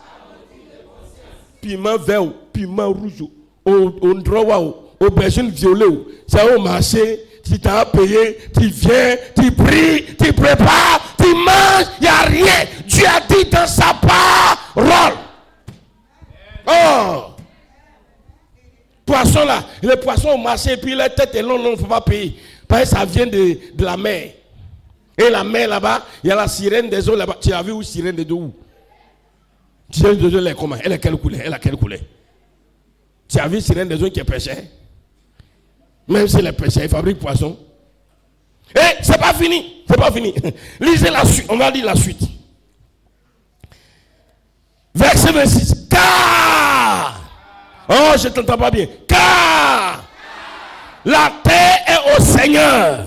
Piment vert, piment rouge, au droit, aubergine violet, c'est au marché. Tu t'as payé, tu viens, tu pries, tu prépares, tu manges, il n'y a rien. Dieu a dit dans sa parole. Oh! Poisson là, les poissons au marché, et puis la tête est longue, il ne faut pas payer. Parce que ça vient de la mer. Et la mer là-bas, il y a la sirène des eaux là-bas. Tu as vu où sirène des eaux? Sirène des eaux, elle est comment? Elle est quelle couleur? Elle a quelle couleur? Tu as vu sirène des eaux qui est pêcheur? Même si les pêcheurs, ils fabriquent poisson. Et c'est pas fini. C'est pas fini. Lisez la suite. On va lire la suite. Verset 26. Car. Oh, je ne t'entends pas bien. Car la terre est au Seigneur.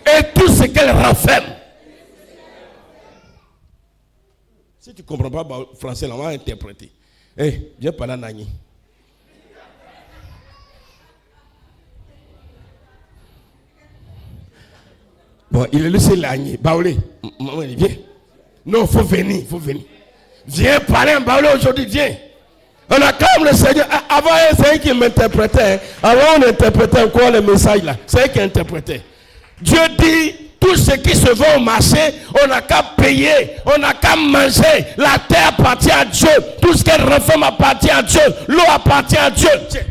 Et tout ce qu'elle renferme. Si tu ne comprends pas le français, on va interpréter. Viens parler à Nani. Bon, il est laissé l'agneau. Baoulé, viens. Non, il faut venir, Viens parler en baoulé aujourd'hui, viens. On a quand même le Seigneur. Avant, c'est un qui m'interprétait. Avant, on interprétait encore le message là. C'est un qui interprétait. Dieu dit, tout ce qui se vend au marché, on n'a qu'à payer, on n'a qu'à manger. La terre appartient à Dieu. Tout ce qu'elle renferme appartient à Dieu. L'eau appartient à Dieu. Tiens.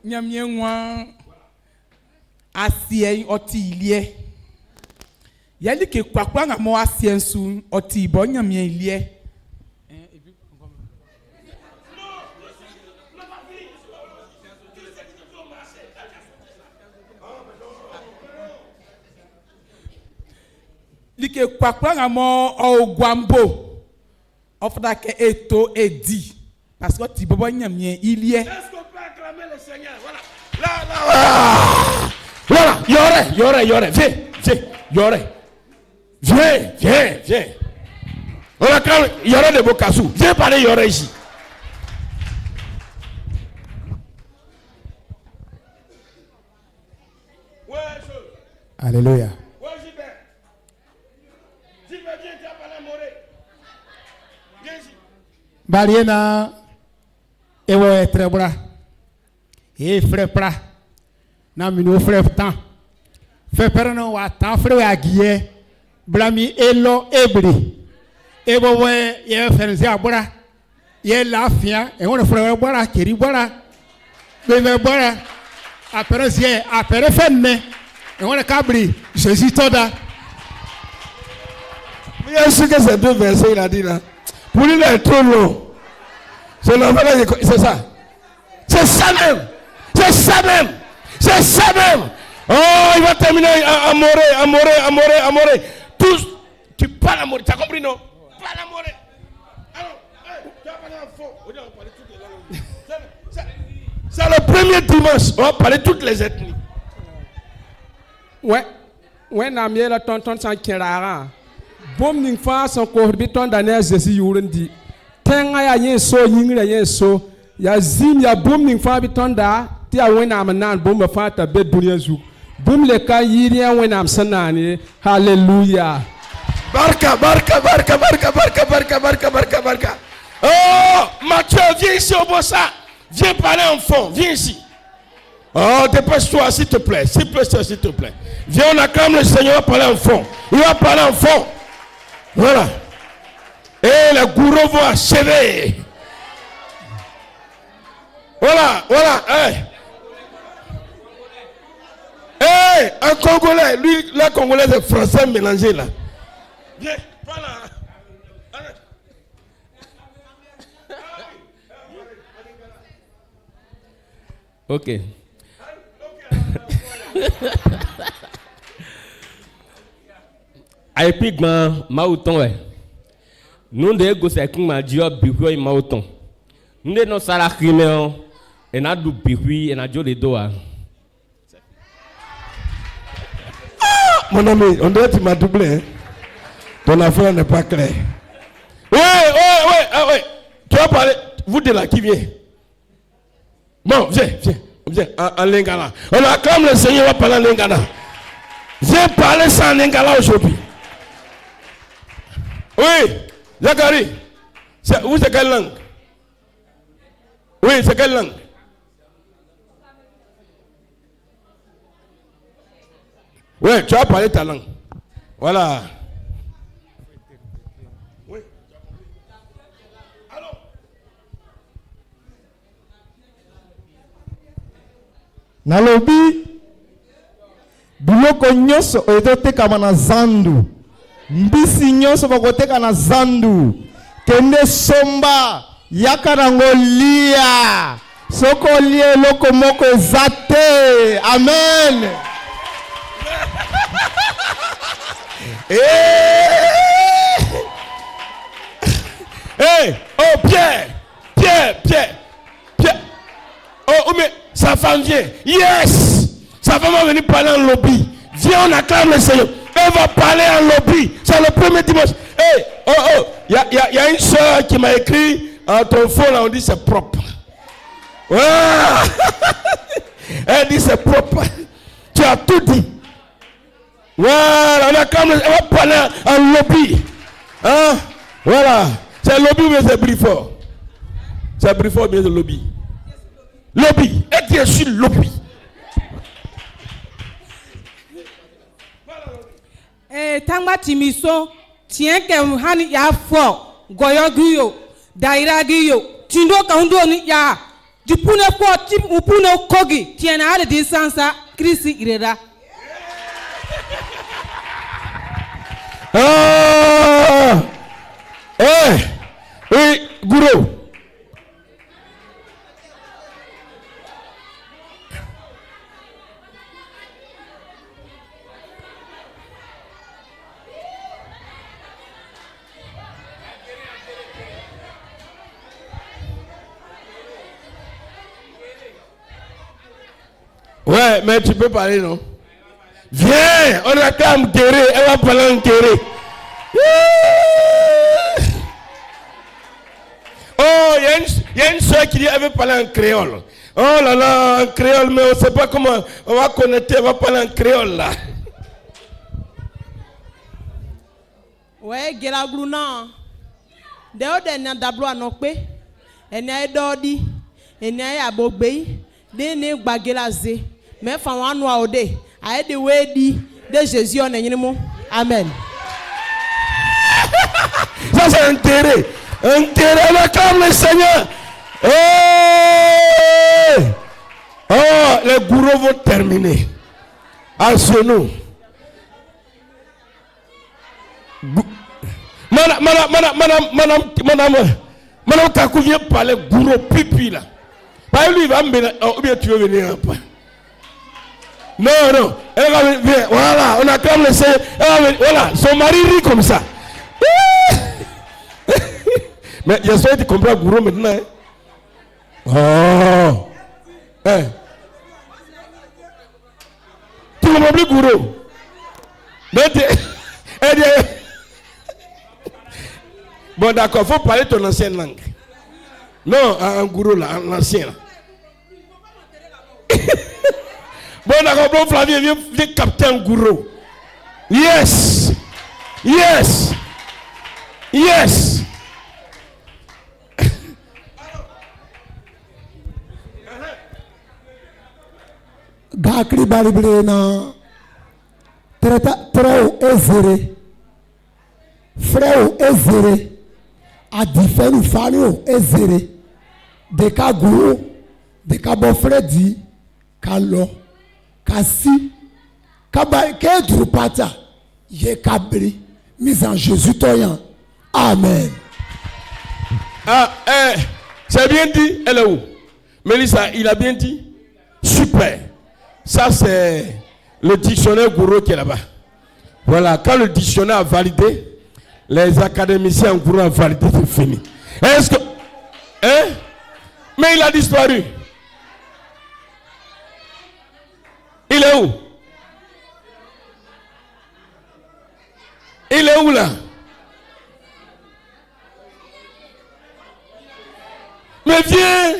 Nyamyenwa asie oti ilie yali ke kwakwa nga mo asie nsu oti bo nyamyen ilie like kwakwa nga mo ogwambo ofda ke eto edi parce que oti bo nyamyen ilie. Le Seigneur, voilà. Voilà, viens. On a quand il y aurait des Bokassou. Viens parler, il y aurait ici. Alléluia. Baliena ewo très bra. Et frère pra na mino frère temps fait perno wa temps frère agie blami elo ebri ebo we ye fenzi abora ye lafia e won frère bora keri bora be bora après femme e won kabri Jésus toda. Bien sûr que ces deux versets il a dit là pour lui il est trop long. C'est ça. C'est ça même. Oh, il va terminer amoré. Tous, tu parles amoré. Tu as compris, non? Parle amoré. Alors, tu vas parler en fond. On va parler toutes les langues. C'est le premier dimanche. On va parler toutes les ethnies. Ouais, Namie la tonton sans kirara. Bom ning fa son corbiton d'année Jésus yurendi. Tenga ya yeso yingre yeso. Ya zim ya bom ning fa bitonda. Ti a wena manan bom fa ta be dunia zu. Bom le ka yiri wena sanani. Hallelujah. Barka. Oh, Mathieu, viens ici au Bossa. Viens parler en fond, viens ici. Oh, dépêche-toi, s'il te plaît. S'il te plaît. Viens, on acclame le Seigneur, va parler en fond. Il va parler en fond. Voilà. Et les gourous vont achever. Voilà. Un Congolais, lui, le Congolais c'est français mélangé là. Viens, voilà. Ok. Et puis, Maouton, nous devons gosser avec ma Dieu, Bihui Maouton. Nous devons salacrimer, et nous devons Bihui, et nous devons les doigts. Mon ami, on dirait que tu m'as doublé. Hein? Ton affaire n'est pas claire. Oui. Tu vas parler. Vous de là qui vient. Bon, viens. En lingala. On acclame le Seigneur, va parler en lingala. Viens parler sans lingala aujourd'hui. Oui, Zacharie. Vous, c'est quelle langue? Oui, c'est quelle langue? Oui, tu as parlé ta langue. Voilà. Oui. Nalobi biloko nyonso ezotekama na zandu. Mbisi nyonso bakoteka na zandu. Kende somba yaka nango lia. Soko lie loko moko ezate. Amen. Hey, oh Pierre. Oh, mais sa femme vient. Yes! Sa femme va venir parler en lobby. Viens, on acclame le Seigneur. Elle va parler en lobby. C'est le premier dimanche. Hey, il y a une soeur qui m'a écrit ton phone là, on dit c'est propre. Ah! Elle dit c'est propre. Tu as tout dit. Voilà, on acclame, elle va parler en lobby. Hein? Voilà. C'est lobby ou c'est Brifort? C'est Brifort ou bien c'est lobby? Lobby. Et tu es sur lobby. Tangma timiso tien ke hani ya fo goyogiyo dairagiyo tindo kaundo ni ya dipune fo tip upune kogi tiena ale di sansa krisi irera. Oui, Gouro. Ouais, mais tu peux parler, non? Viens, on acclame Guéré, elle va parler en Guéré. Oh, il y a une soeur qui dit elle veut parler en créole. Oh là là, en créole, mais on ne sait pas comment on va connecter, elle va parler en créole là. Ouais, Gela Gluna. Deo de na dablo anokpe. Enya edodi. Enya abogbe. De ne gbagelaze. Mais fa wanu aode. Aye de wedi de Jésus on enyimo. Amen. Ça c'est intérêt. Intérêt, on acclame le Seigneur. Oh, les gourous vont terminer. À genoux. Madame Kakou vient parler gourou pipi là. Pas lui, il va me dire, ou bien tu veux venir un peu. Non. Elle va venir. Voilà, on acclame le Seigneur. Voilà, son mari rit comme ça. Mais il y a ceux qui comprennent gourou maintenant. Hein? Oh. Hein? Tu ne comprends plus gourou? Bon, d'accord, il faut parler ton ancienne langue. Non, en gourou là, en ancien là. Bon, d'accord, bon, Flavien, viens capter un gourou. Yes. Gakri balibrena treo ezere freo ezere adifenu fanio ezere de ka guru de ka bo fredi ka lo ka si ka ba ke drupata ye kabri mise en Jésus toyan. Amen. C'est bien dit, elle est où? Mélissa, il a bien dit. Super. Ça, c'est le dictionnaire gourou qui est là-bas. Voilà, quand le dictionnaire a validé, les académiciens en gourou ont validé, c'est fini. Est-ce que. Hein? Mais il a disparu. Il est où? Il est où là? Mais viens!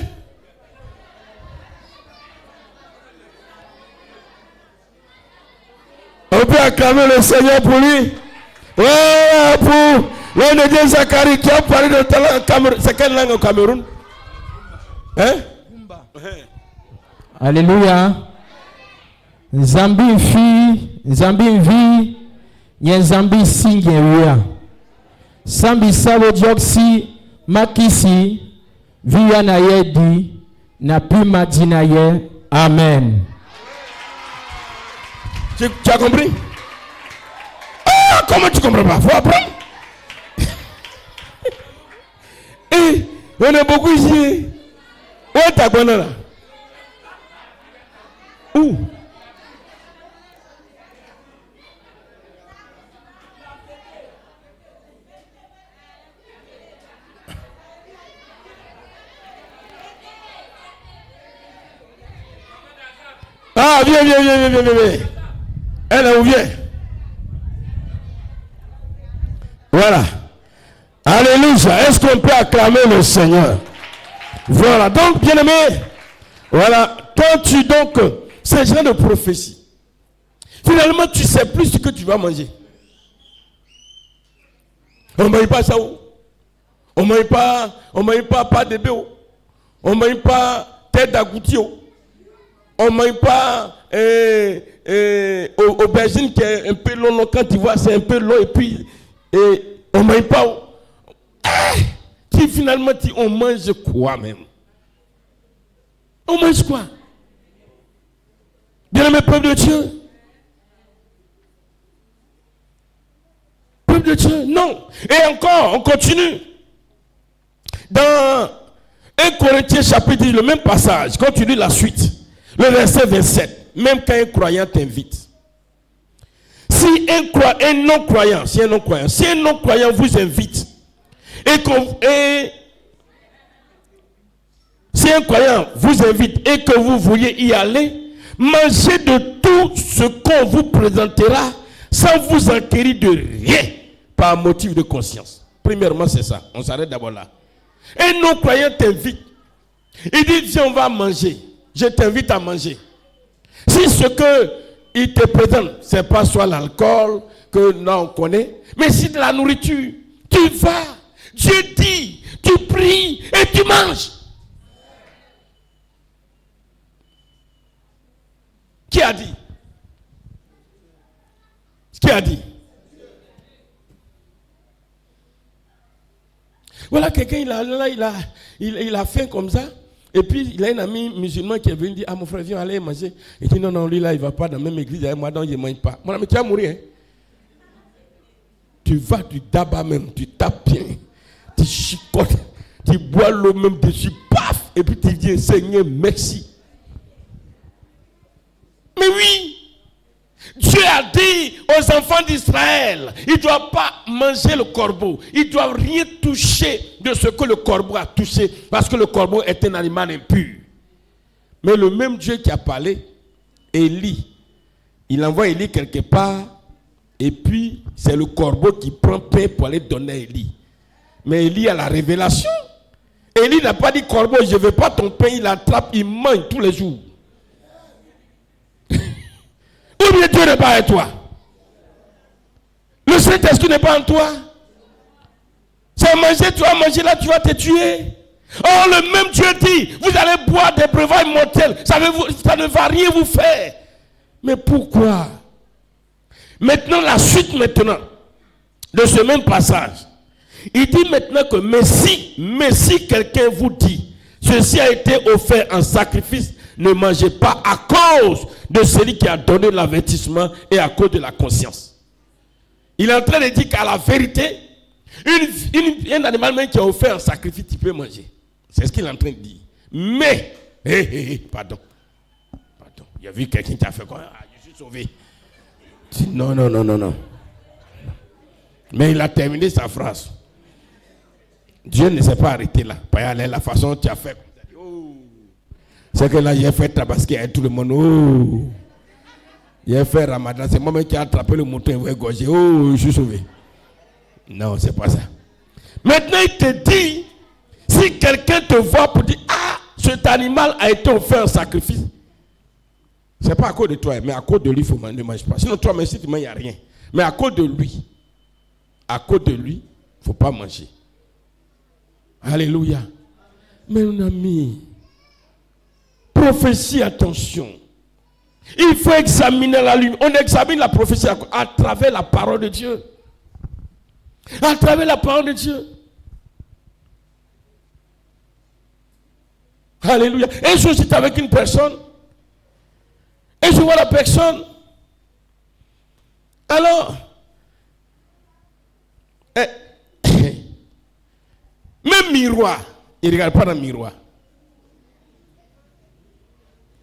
On peut acclamer le Seigneur pour lui. Ouais, pour l'homme de Dieu Zacharie qui a parlé de talent au Cameroun. C'est quelle langue au Cameroun? Hein? Alléluia. Zambi vi, nye zambi singeria. Sambi sabo dioksi, makisi, via na yedi, na pima dinaye. Amen. Tu as compris? Ah, comment tu comprends pas? Faut apprendre. Et on est beaucoup ici. Où est ta bonne là? Où? Ah, viens. Elle est où, viens. Voilà. Alléluia. Est-ce qu'on peut acclamer le Seigneur? Voilà. Donc, bien aimé, voilà. Quand tu donc, c'est un genre de prophétie. Finalement, tu sais plus ce que tu vas manger. On ne mange pas ça où? On ne mange pas de béo. On ne mange pas tête d'agouti. On ne mange pas aubergine qui est un peu long. Quand tu vois, c'est un peu long. Et puis, on ne mange pas. Finalement, on mange quoi même? On mange quoi? Bien-aimé peuple de Dieu. Peuple de Dieu, non. Et encore, on continue. Dans 1 Corinthiens chapitre 10, le même passage, quand tu lis la suite, le verset 27, même quand un croyant t'invite. Si un non-croyant vous invite, si un croyant vous invite et que vous vouliez y aller, mangez de tout ce qu'on vous présentera sans vous enquérir de rien par motif de conscience. Premièrement, c'est ça. On s'arrête d'abord là. Un non-croyant t'invite. Il dit, viens, on va manger. Je t'invite à manger. Si ce qu'il te présente, ce n'est pas soit l'alcool que nous on connaît, mais si de la nourriture, tu vas, Dieu dit, tu pries et tu manges. Qui a dit? Qui a dit? Voilà, quelqu'un, il a faim comme ça. Et puis, il a un ami musulman qui est venu dire, ah mon frère, viens aller manger. Il dit, non, lui là, il ne va pas dans la même église avec moi, donc il ne mange pas. Mon ami, tu vas mourir. Hein? Tu vas du tabac même, tu tapes bien, tu chicotes, tu bois l'eau même dessus, paf, et puis tu dis, Seigneur, merci. Mais oui, Dieu a dit aux enfants d'Israël, ils ne doivent pas manger le corbeau. Ils ne doivent rien toucher de ce que le corbeau a touché, parce que le corbeau est un animal impur. Mais le même Dieu qui a parlé, Élie, il envoie Élie quelque part, et puis c'est le corbeau qui prend pain pour aller donner à Élie. Mais Élie a la révélation. Élie n'a pas dit, corbeau, je ne veux pas ton pain, il attrape, il mange tous les jours. Ou bien Dieu n'est pas avec toi. Le Saint-Esprit n'est pas en toi. C'est manger, tu vas manger là, tu vas te tuer. Or, le même Dieu dit, vous allez boire des breuvages mortels. Ça ne va rien vous faire. Mais pourquoi? Maintenant, la suite maintenant de ce même passage. Il dit maintenant que mais si quelqu'un vous dit, ceci a été offert en sacrifice, ne mangez pas à cause de celui qui a donné l'avertissement et à cause de la conscience. Il est en train de dire qu'à la vérité, un animal même qui a offert un sacrifice, tu peux manger. C'est ce qu'il est en train de dire. Mais, pardon. Il y a vu quelqu'un qui a fait quoi? Ah, je suis sauvé. Non. Mais il a terminé sa phrase. Dieu ne s'est pas arrêté là. Pas la façon dont tu as fait. C'est que là, j'ai fait tabasquer avec tout le monde. Oh, j'ai fait Ramadan. C'est moi-même qui ai attrapé le mouton et égorgé. Oh, je suis sauvé. Non, c'est pas ça. Maintenant, il te dit, si quelqu'un te voit pour dire, ah, cet animal a été offert en sacrifice, c'est pas à cause de toi, mais à cause de lui, il faut ne mange pas. Sinon, toi, même si tu manges, il n'y a rien. Mais à cause de lui, il ne faut pas manger. Alléluia. Mais mon ami, prophétie, attention. Il faut examiner la lumière. On examine la prophétie à travers la parole de Dieu. À travers la parole de Dieu. Alléluia. Et je suis avec une personne. Et je vois la personne. Alors, même miroir, il ne regarde pas dans le miroir.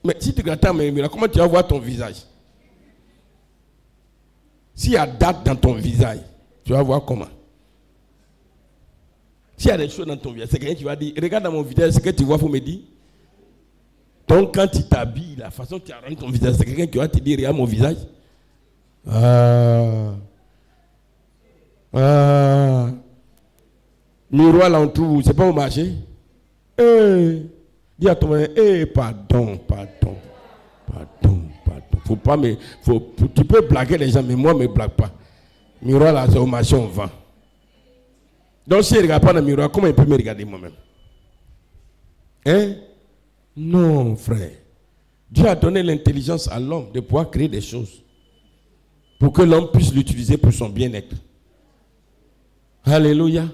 Mais si tu regardes dans le miroir, comment tu vas voir ton visage? S'il y a date dans ton visage, tu vas voir comment? S'il y a des choses dans ton visage, c'est quelqu'un qui va dire, regarde dans mon visage, ce que tu vois, il faut me dire. Donc quand tu t'habilles, la façon dont tu arranges ton visage, c'est quelqu'un qui va te dire, regarde mon visage. Miroir là on trouve, c'est pas au marché. Dis à ton mari, pardon. Faut pas tu peux blaguer les gens, mais moi me blague pas. Miroir là c'est au marché on vend. Donc si il ne regarde pas dans le miroir, comment il peut me regarder moi-même? Non frère. Dieu a donné l'intelligence à l'homme de pouvoir créer des choses pour que l'homme puisse l'utiliser pour son bien-être. Alléluia.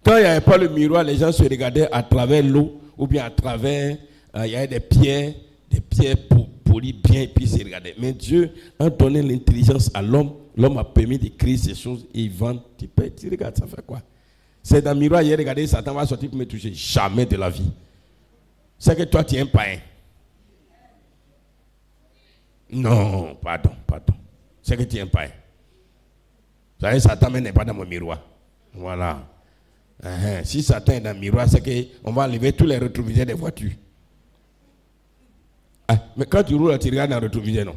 Quand il n'y avait pas le miroir, les gens se regardaient à travers l'eau ou bien à travers, il y avait des pierres polies bien et puis ils se regardaient. Mais Dieu a donné l'intelligence à l'homme. L'homme a permis de créer ces choses et ils vendent. Tu regardes, ça fait quoi? C'est dans le miroir, il a regardé, Satan va sortir pour me toucher. Jamais de la vie. C'est que toi, tu es un païen. Non, pardon. C'est que tu es un païen. Vous savez, Satan n'est pas dans mon miroir. Voilà. Si Satan est dans le miroir, c'est qu'on va enlever tous les rétroviseurs des voitures. Mais quand tu roules, tu regardes dans le rétroviseur, non?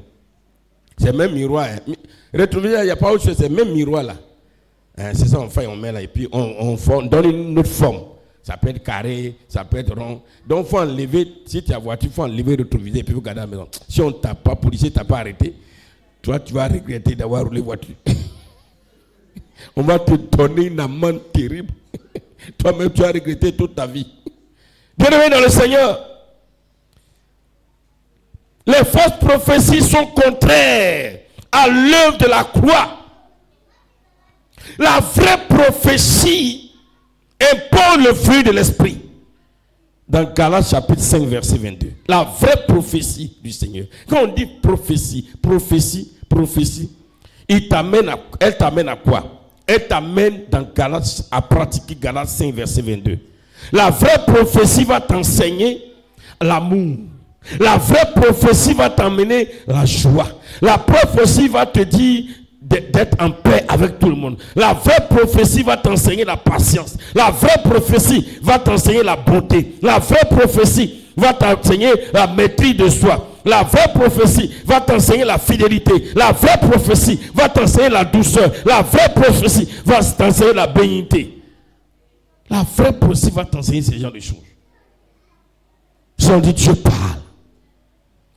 C'est le même miroir. Rétroviseur, il n'y a pas autre chose, c'est le même miroir là. C'est ça, on fait, on met là, et puis on donne une autre forme. Ça peut être carré, ça peut être rond. Donc, il faut enlever, si tu as voiture, il faut enlever le rétroviseur et puis vous garder à la maison. Si on ne t'a pas, policier ne t'a pas arrêté, toi, tu vas regretter d'avoir roulé voiture. On va te donner une amende terrible. Toi-même, tu vas regretter toute ta vie. Bien-aimé dans le Seigneur, les fausses prophéties sont contraires à l'œuvre de la croix. La vraie prophétie impose le fruit de l'esprit. Dans Galates chapitre 5 verset 22. La vraie prophétie du Seigneur. Quand on dit prophétie, elle t'amène à quoi? Elle t'amène dans Galates à pratiquer Galates 5 verset 22. La vraie prophétie va t'enseigner l'amour. La vraie prophétie va t'emmener la joie. La prophétie va te dire d'être en paix avec tout le monde. La vraie prophétie va t'enseigner la patience. La vraie prophétie va t'enseigner la bonté. La vraie prophétie va t'enseigner la maîtrise de soi. La vraie prophétie va t'enseigner la fidélité. La vraie prophétie va t'enseigner la douceur. La vraie prophétie va t'enseigner la bénignité. La vraie prophétie va t'enseigner ces genres de choses. Si on dit Dieu parle.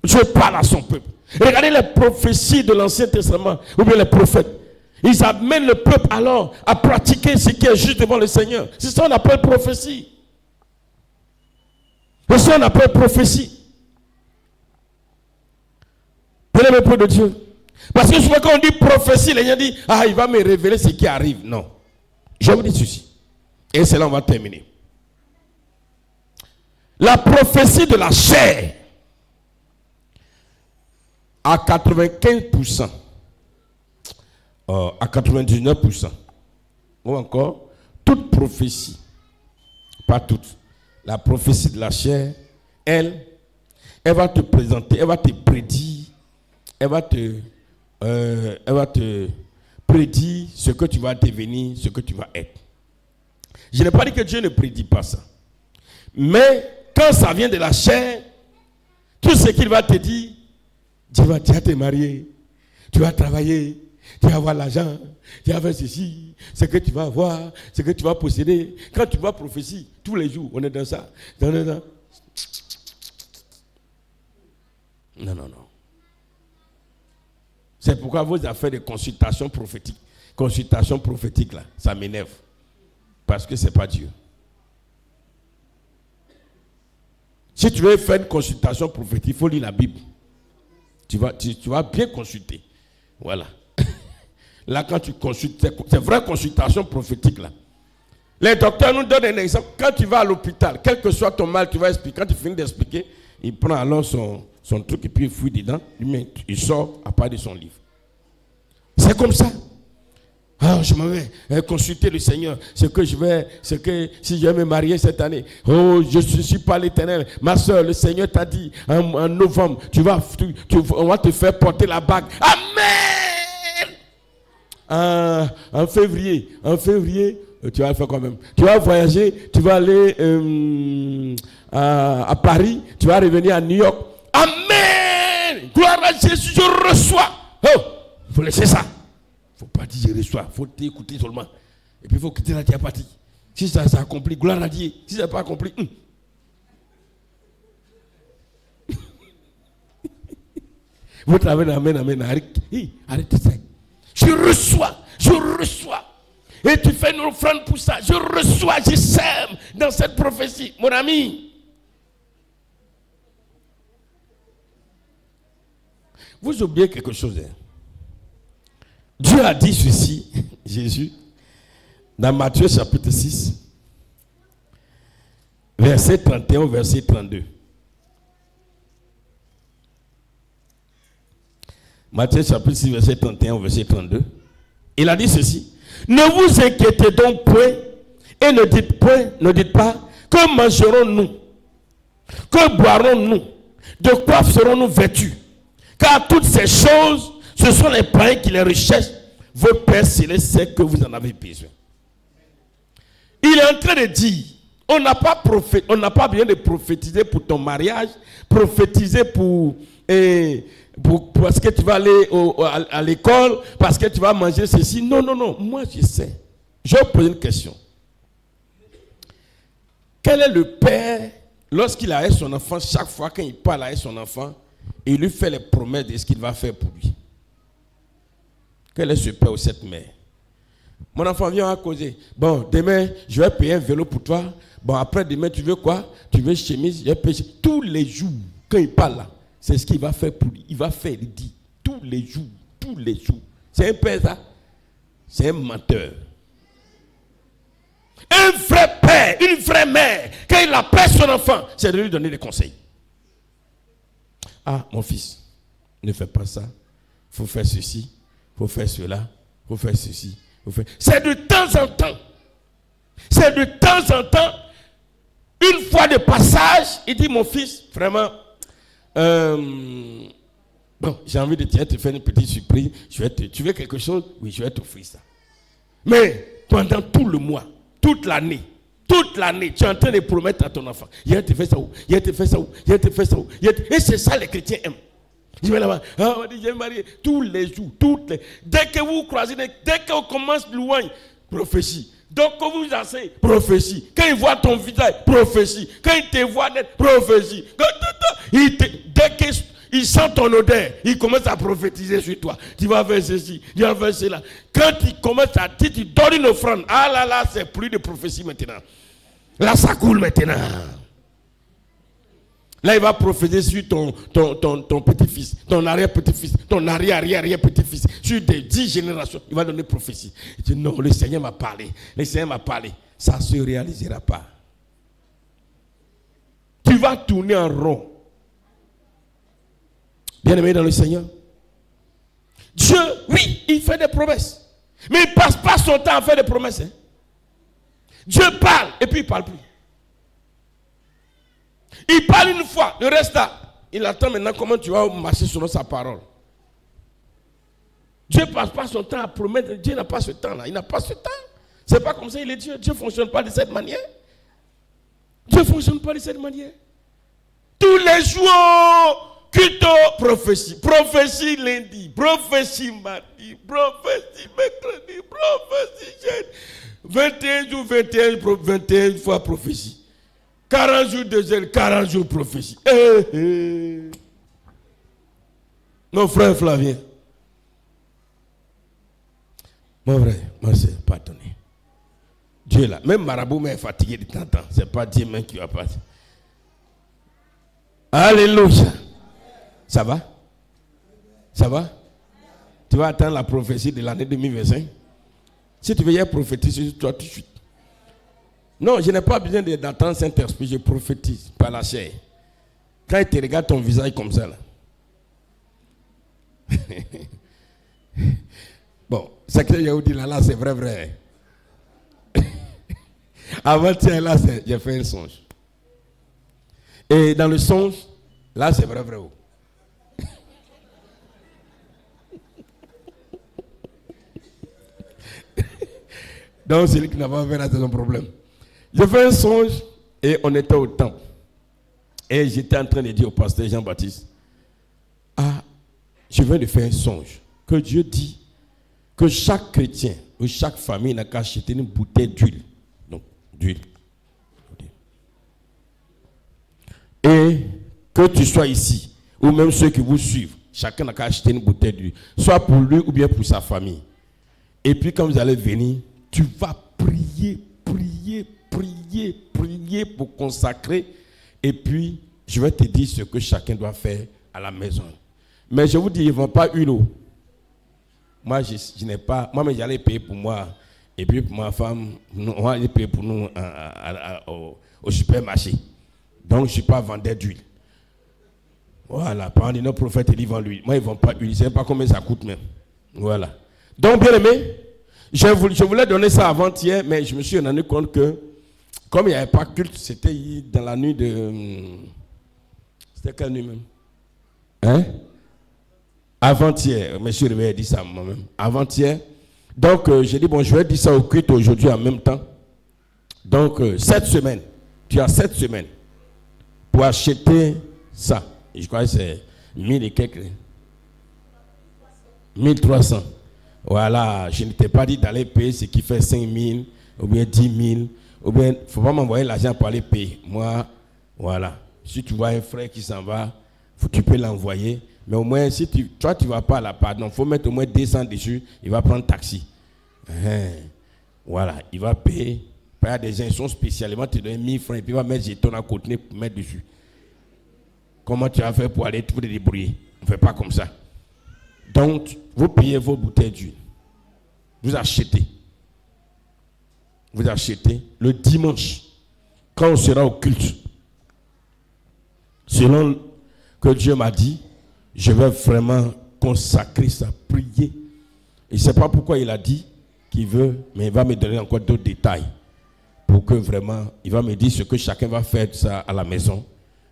Dieu parle à son peuple. Regardez les prophéties de l'Ancien Testament, ou bien les prophètes. Ils amènent le peuple alors à pratiquer ce qui est juste devant le Seigneur. C'est ça qu'on appelle prophétie. C'est ça qu'on appelle prophétie. Bien-aimé peuple de Dieu. Parce que souvent quand on dit prophétie, les gens disent, il va me révéler ce qui arrive. Non. Je vous dis ceci. Et c'est là on va terminer. La prophétie de la chair, à 95%, à 99%, ou encore, toute prophétie, pas toute, la prophétie de la chair, elle va te présenter, elle va te prédire, elle va te prédire ce que tu vas devenir, ce que tu vas être. Je n'ai pas dit que Dieu ne prédit pas ça. Mais quand ça vient de la chair, tout ce qu'il va te dire, tu vas te marier, tu vas travailler, tu vas avoir l'argent, tu vas faire ceci, ce que tu vas avoir, ce que tu vas posséder. Quand tu vas prophétie, tous les jours, on est dans ça. Non. C'est pourquoi vous avez fait des consultations prophétiques. Consultations prophétiques, là, ça m'énerve. Parce que ce n'est pas Dieu. Si tu veux faire une consultation prophétique, il faut lire la Bible. Tu vas bien consulter. Voilà. Là, quand tu consultes, c'est vraie consultation prophétique, là. Les docteurs nous donnent un exemple. Quand tu vas à l'hôpital, quel que soit ton mal, tu vas expliquer. Quand tu finis d'expliquer, il prend alors son truc et puis il fouille dedans. Il sort à part de son livre. C'est comme ça. Ah, je m'en vais consulter le Seigneur. Si je vais me marier cette année. Oh, je ne suis pas l'Éternel. Ma soeur, le Seigneur t'a dit en novembre, on va te faire porter la bague. Amen. En février, tu vas le faire quand même. Tu vas voyager, tu vas aller à Paris, tu vas revenir à New York. Amen. Gloire à Jésus, je reçois. Oh, il faut laisser ça. Il ne faut pas dire je reçois, il faut t'écouter seulement. Et puis il faut quitter la diapathie. Si ça s'est accompli, gloire à Dieu. Si ça n'a pas accompli, vous travaillez, amen, arrêtez ça. Je reçois. Et tu fais une offrande pour ça. Je reçois, je sème dans cette prophétie. Mon ami, vous oubliez quelque chose. Hein? Dieu a dit ceci, Jésus, dans Matthieu chapitre 6, verset 31, verset 32. Matthieu chapitre 6, verset 31, verset 32. Il a dit ceci. Ne vous inquiétez donc point et ne dites pas que mangerons-nous, que boirons-nous, de quoi serons-nous vêtus. Car toutes ces choses, ce sont les païens qui les recherchent. Votre Père Céleste sait que vous en avez besoin. Il est en train de dire, on n'a pas besoin de prophétiser pour ton mariage, prophétiser parce que tu vas aller à l'école, parce que tu vas manger ceci. Non. Moi, je sais. Je vais poser une question. Quel est le père, lorsqu'il a son enfant, chaque fois qu'il parle avec son enfant, il lui fait les promesses de ce qu'il va faire pour lui? Quel est ce père ou cette mère? Mon enfant vient à causer. Bon, demain, je vais payer un vélo pour toi. Bon, après demain, tu veux quoi? Tu veux chemise? Je vais payer. Tous les jours, quand il parle là, c'est ce qu'il va faire pour lui. Il va faire, il dit, tous les jours. C'est un père, ça? C'est un menteur. Un vrai père, une vraie mère, quand il appelle son enfant, c'est de lui donner des conseils. Ah, mon fils, ne fais pas ça. Il faut faire ceci, il faut faire cela, il faut faire ceci. C'est de temps en temps. C'est de temps en temps. Une fois de passage, il dit, mon fils, vraiment, bon, j'ai envie de te faire une petite surprise. Tu veux quelque chose? Oui, je vais t'offrir ça. Mais pendant tout le mois, toute l'année, tu es en train de promettre à ton enfant, il va te faire ça où? Il va te faire ça où? Il va te faire ça où? Et c'est ça les chrétiens aiment. Je vais là-bas, on dit, je vais marier tous les jours, dès que vous croisez, dès qu'on commence loin, prophétie. Donc, quand vous enseignez, prophétie. Quand il voit ton visage, prophétie. Quand il te voit net, prophétie. Dès qu'il sent ton odeur, il commence à prophétiser sur toi. Tu vas faire ceci, tu vas faire cela. Quand il commence à dire, tu donnes une offrande. Ah là, c'est plus de prophétie maintenant. Là, ça coule maintenant. Là, il va prophétiser sur ton petit-fils, ton arrière-petit-fils, ton arrière-petit-fils, sur des 10 générations. Il va donner prophétie. Il dit non, le Seigneur m'a parlé. Ça ne se réalisera pas. Tu vas tourner en rond. Bien-aimé dans le Seigneur. Dieu, oui, il fait des promesses. Mais il ne passe pas son temps à faire des promesses. Hein. Dieu parle et puis il ne parle plus. Il parle une fois, le reste là, il attend maintenant comment tu vas marcher selon sa parole. Dieu ne passe pas son temps à promettre, Dieu n'a pas ce temps-là, il n'a pas ce temps. C'est pas comme ça, il est Dieu. Dieu ne fonctionne pas de cette manière. Dieu ne fonctionne pas de cette manière. Tous les jours, culte, prophétie. Prophétie lundi, prophétie mardi, prophétie mercredi, prophétie jeudi. 21 fois prophétie. 40 jours de zèle, 40 jours prophétie. Mon frère Flavien. Mon frère, moi c'est pardonné. Dieu là, même marabout mais est fatigué de temps en temps. C'est pas Dieu même qui va passer. Alléluia. Ça va? Ça va? Tu vas attendre la prophétie de l'année 2025? Si tu veux y aller prophétiser sur toi tout de suite. Non, je n'ai pas besoin d'attendre Saint-Esprit, je prophétise par la chair. Quand il te regarde ton visage comme ça, là. secret Yehudi là, c'est vrai. Avant-hier, là, j'ai fait un songe. Et dans le songe, là, c'est vrai. Donc, celui qui n'a pas fait là, c'est son problème. J'ai fait un songe et on était au temple. Et j'étais en train de dire au pasteur Jean-Baptiste, je viens de faire un songe que Dieu dit que chaque chrétien ou chaque famille n'a qu'à acheter une bouteille d'huile. Donc, d'huile. Et que tu sois ici, ou même ceux qui vous suivent, chacun n'a qu'à acheter une bouteille d'huile, soit pour lui ou bien pour sa famille. Et puis quand vous allez venir, tu vas prier pour consacrer. Et puis, je vais te dire ce que chacun doit faire à la maison. Mais je vous dis, ils ne vont pas une eau. Moi, je n'ai pas. Moi, mais j'allais payer pour moi. Et puis, pour ma femme, on allait payer pour nous au supermarché. Donc, je ne suis pas vendeur d'huile. Voilà. Par exemple, nos prophètes, ils vendent l'huile. Moi, ils ne vendent pas l'huile. Je ne sais pas combien ça coûte même. Voilà. Donc, bien aimé, je voulais donner ça avant-hier, mais je me suis rendu compte que, comme il n'y avait pas culte, c'était dans la nuit de. C'était quelle nuit même? Hein? Avant-hier. Je me suis réveillé et dit ça moi-même. Avant-hier. Donc, j'ai dit, bon, je vais dire ça au culte aujourd'hui en même temps. Donc, cette semaine, tu as 7 semaines pour acheter ça. Et je crois que c'est 1000 et quelques. 1300. Voilà, je ne t'ai pas dit d'aller payer ce qui fait 5000 ou bien 10 000. Ou bien, il ne faut pas m'envoyer l'argent pour aller payer. Moi, voilà. Si tu vois un frère qui s'en va, tu peux l'envoyer. Mais au moins, si toi, tu ne vas pas là, pardon, il faut mettre au moins 200 dessus, il va prendre taxi. Voilà, il va payer. Il y a des gens qui sont spécialement te donner 1000 francs et puis il va mettre jeton à côté pour mettre dessus. Comment tu vas faire pour aller te débrouiller? On ne fait pas comme ça. Donc, vous payez vos bouteilles d'huile. Vous achetez. Vous achetez le dimanche, quand on sera au culte. Selon que Dieu m'a dit, je vais vraiment consacrer ça, prier. Et je ne sais pas pourquoi il a dit qu'il veut, mais il va me donner encore d'autres détails. Pour que vraiment, il va me dire ce que chacun va faire de ça à la maison.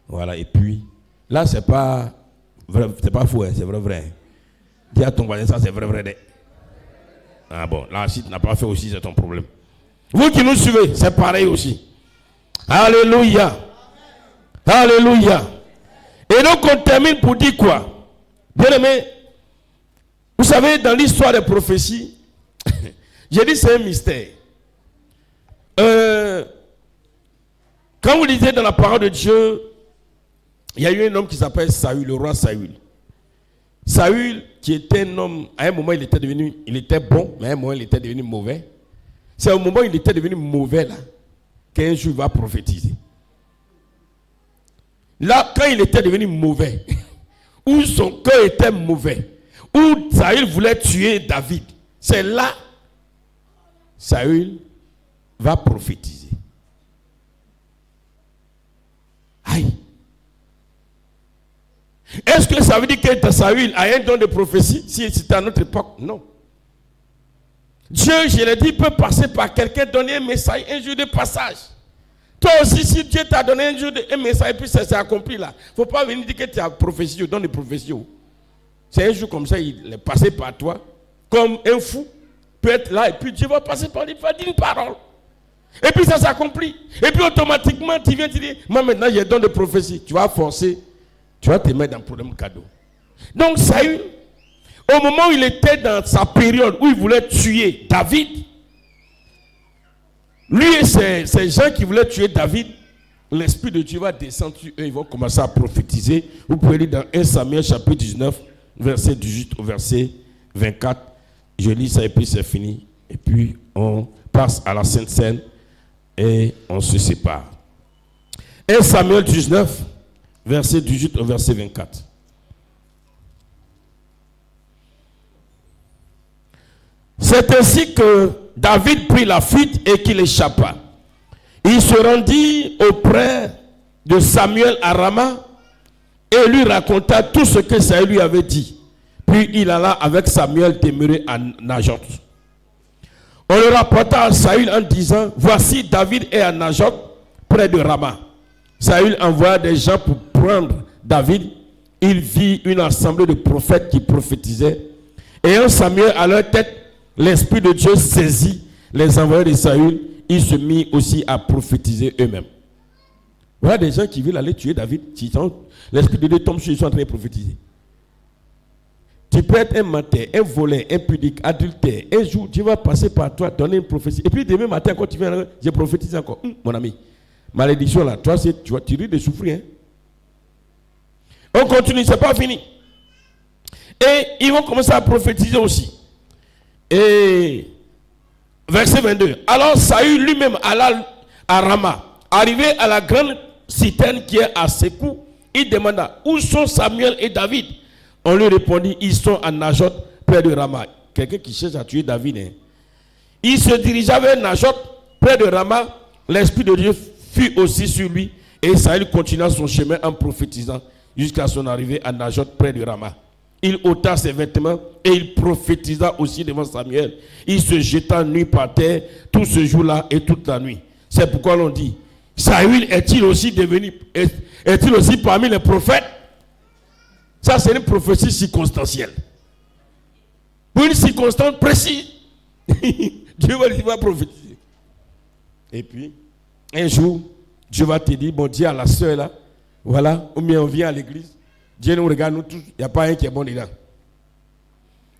Voilà, et puis, là, c'est pas faux, hein, c'est vrai. Dis à ton voisin, ça c'est vrai. Ah bon, là, si tu n'as pas fait aussi, c'est ton problème. Vous qui nous suivez, c'est pareil aussi. Alléluia. Alléluia. Et donc, on termine pour dire quoi? Bien aimé, vous savez, dans l'histoire des prophéties, j'ai dit c'est un mystère. Quand vous lisez dans la parole de Dieu, il y a eu un homme qui s'appelle Saül, le roi Saül. Saül, qui était un homme, à un moment il était bon, mais à un moment il était devenu mauvais. C'est au moment où il était devenu mauvais là, qu'un jour il va prophétiser. Là, quand il était devenu mauvais, où son cœur était mauvais, où Saül voulait tuer David, c'est là Saül va prophétiser. Aïe. Est-ce que ça veut dire que Saül a un don de prophétie si c'était à notre époque? Non. Dieu, je l'ai dit, peut passer par quelqu'un, donner un message, un jour de passage. Toi aussi, si Dieu t'a donné un jour un message et puis ça s'est accompli là, il ne faut pas venir dire que tu as prophétie, donne des prophéties. C'est un jour comme ça, il est passé par toi, comme un fou peut être là et puis Dieu va passer par lui, il va dire une parole. Et puis ça s'accomplit. Et puis automatiquement, tu viens te dire, moi maintenant j'ai don de prophétie. Tu vas forcer, tu vas te mettre dans un problème cadeau. Donc Saül, au moment où il était dans sa période où il voulait tuer David, lui et ces gens qui voulaient tuer David, l'Esprit de Dieu va descendre sur eux, ils vont commencer à prophétiser. Vous pouvez lire dans 1 Samuel chapitre 19, verset 18 au verset 24. Je lis ça et puis c'est fini. Et puis on passe à la Sainte Seine et on se sépare. 1 Samuel 19, verset 18 au verset 24. C'est ainsi que David prit la fuite et qu'il échappa. Il se rendit auprès de Samuel à Rama et lui raconta tout ce que Saül lui avait dit. Puis il alla avec Samuel demeurer à Najoth. On le rapporta à Saül en disant, voici David est à Najoth, près de Rama. Saül envoya des gens pour prendre David. Il vit une assemblée de prophètes qui prophétisaient. Ayant Samuel à leur tête, l'Esprit de Dieu saisit les envoyés de Saül. Ils se mirent aussi à prophétiser eux-mêmes. Voilà des gens qui veulent aller tuer David. L'Esprit de Dieu tombe sur eux, ils sont en train de prophétiser. Tu peux être un menteur, un voleur, impudique, adultère. Un jour, Dieu va passer par toi, donner une prophétie. Et puis demain matin, quand tu viens, je prophétise encore. Mon ami, malédiction là, toi, tu risques de souffrir. Hein? On continue, c'est pas fini. Et ils vont commencer à prophétiser aussi. Et verset 22. Alors Saül lui-même alla à Rama. Arrivé à la grande citerne qui est à Sékou, il demanda, où sont Samuel et David? On lui répondit, ils sont à Najoth, près de Rama. Quelqu'un qui cherche à tuer David. Hein? Il se dirigea vers Najoth, près de Rama. L'Esprit de Dieu fut aussi sur lui. Et Saül continua son chemin en prophétisant jusqu'à son arrivée à Najoth, près de Rama. Il ôta ses vêtements et il prophétisa aussi devant Samuel. Il se jeta nu par terre tout ce jour-là et toute la nuit. C'est pourquoi l'on dit, Saül est-il aussi parmi les prophètes? Ça, c'est une prophétie circonstancielle. Pour une circonstance précise, Dieu va prophétiser. Et puis, un jour, Dieu va te dire, bon, dis à la soeur là, voilà, ou bien on vient à l'église, Dieu nous regarde, nous tous, il n'y a pas un qui est bon dedans.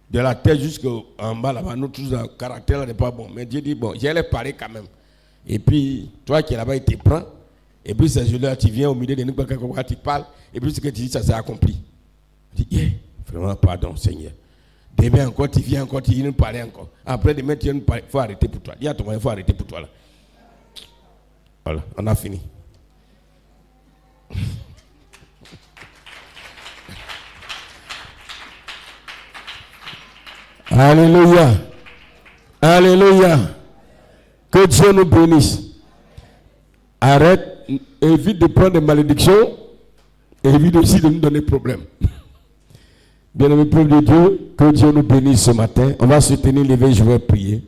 De la tête jusqu'en bas là-bas, nous tous, le caractère là n'est pas bon. Mais Dieu dit, bon, j'allais parler quand même. Et puis, toi qui es là-bas, il te prend. Et puis, ces jours-là, tu viens au milieu de nous, quand tu parles, et puis ce que tu dis, ça s'est accompli. Tu dis, vraiment, pardon, Seigneur. Demain encore, tu viens encore, tu viens nous parler encore. Après, demain, tu viens nous parler. Il faut arrêter pour toi. Dis à ton mari, il faut arrêter pour toi là. Voilà, on a fini. Alléluia. Alléluia. Que Dieu nous bénisse. Arrête, évite de prendre des malédictions, et évite aussi de nous donner problème. Bien-aimé peuple de Dieu, que Dieu nous bénisse ce matin. On va se tenir levé, je vais prier.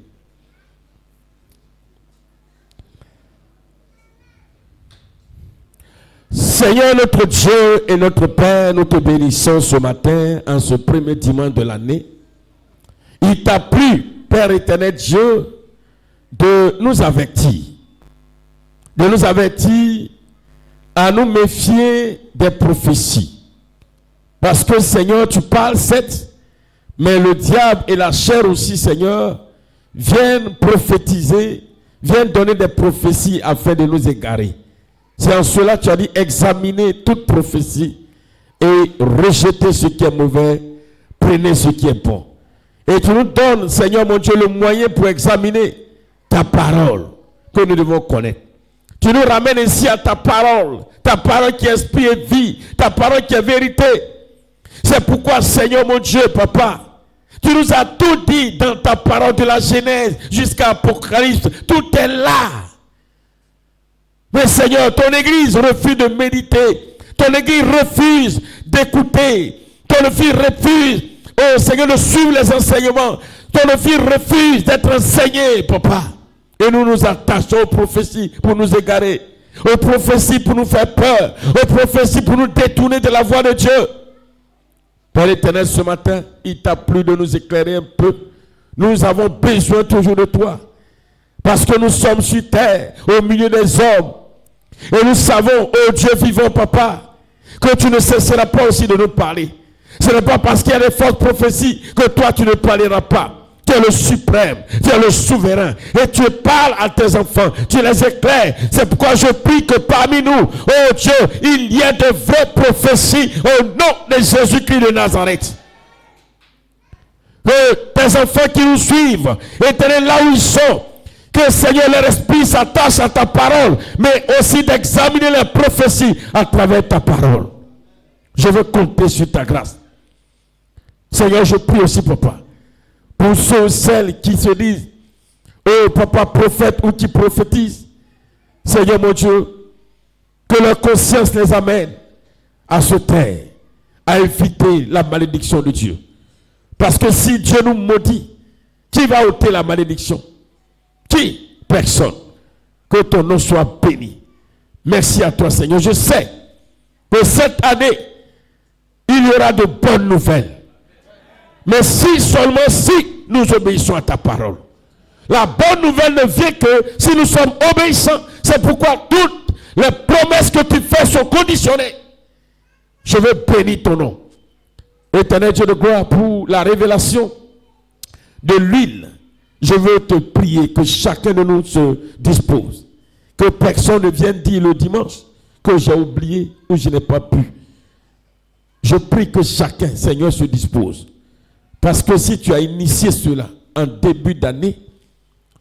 Seigneur notre Dieu et notre Père, nous te bénissons ce matin, en ce premier dimanche de l'année. Il t'a plu, Père éternel Dieu, de nous avertir à nous méfier des prophéties. Parce que Seigneur, tu parles certes, mais le diable et la chair aussi, Seigneur, viennent prophétiser, viennent donner des prophéties afin de nous égarer. C'est en cela que tu as dit examinez toute prophétie et rejetez ce qui est mauvais, prenez ce qui est bon. Et tu nous donnes, Seigneur mon Dieu, le moyen pour examiner ta parole que nous devons connaître. Tu nous ramènes ici à ta parole qui est esprit et vie, ta parole qui est vérité. C'est pourquoi, Seigneur mon Dieu, Papa, tu nous as tout dit dans ta parole de la Genèse jusqu'à Apocalypse. Tout est là. Mais Seigneur, ton Église refuse de méditer. Ton Église refuse d'écouter. Ton Église refuse, oh Seigneur, de suivre les enseignements. Ton Église refuse d'être enseigné, Papa. Et nous nous attachons aux prophéties pour nous égarer. Aux prophéties pour nous faire peur. Aux prophéties pour nous détourner de la voie de Dieu. Père éternel, ce matin, il t'a plu de nous éclairer un peu. Nous avons besoin toujours de toi. Parce que nous sommes sur terre, au milieu des hommes. Et nous savons, oh Dieu vivant, Papa, que tu ne cesseras pas aussi de nous parler. Ce n'est pas parce qu'il y a des fausses prophéties que toi tu ne parleras pas. Tu es le suprême, tu es le souverain. Et tu parles à tes enfants, tu les éclaires. C'est pourquoi je prie que parmi nous, oh Dieu, il y ait de vraies prophéties au nom de Jésus-Christ de Nazareth. Que tes enfants qui nous suivent, éternel, là où ils sont, que Seigneur, leur esprit s'attache à ta parole, mais aussi d'examiner les prophéties à travers ta parole. Je veux compter sur ta grâce. Seigneur, je prie aussi, Papa, pour ceux et celles qui se disent, oh Papa, prophète ou qui prophétisent, Seigneur mon Dieu, que leur conscience les amène à se taire, à éviter la malédiction de Dieu. Parce que si Dieu nous maudit, qui va ôter la malédiction? Qui? Personne. Que ton nom soit béni. Merci à toi, Seigneur. Je sais que cette année, il y aura de bonnes nouvelles. Mais seulement si nous obéissons à ta parole. La bonne nouvelle ne vient que si nous sommes obéissants. C'est pourquoi toutes les promesses que tu fais sont conditionnées. Je veux bénir ton nom. Éternel Dieu de gloire, pour la révélation de l'huile, je veux te prier que chacun de nous se dispose. Que personne ne vienne dire le dimanche que j'ai oublié ou je n'ai pas pu. Je prie que chacun, Seigneur, se dispose. Parce que si tu as initié cela en début d'année,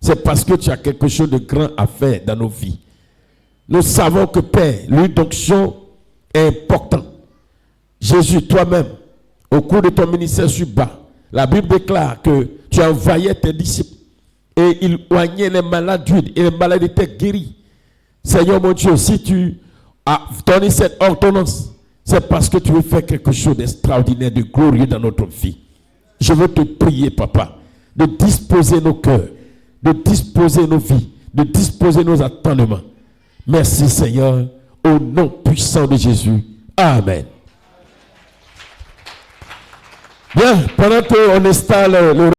c'est parce que tu as quelque chose de grand à faire dans nos vies. Nous savons que, Père, l'huile d'onction est important. Jésus, toi-même, au cours de ton ministère sur bas, la Bible déclare que tu envoyais tes disciples et ils oignaient les malades et les malades étaient guéris. Seigneur mon Dieu, si tu as donné cette ordonnance, c'est parce que tu veux faire quelque chose d'extraordinaire, de glorieux dans notre vie. Je veux te prier, Papa, de disposer nos cœurs, de disposer nos vies, de disposer nos attendements. Merci, Seigneur, au nom puissant de Jésus. Amen. Bien, pendant qu'on installe le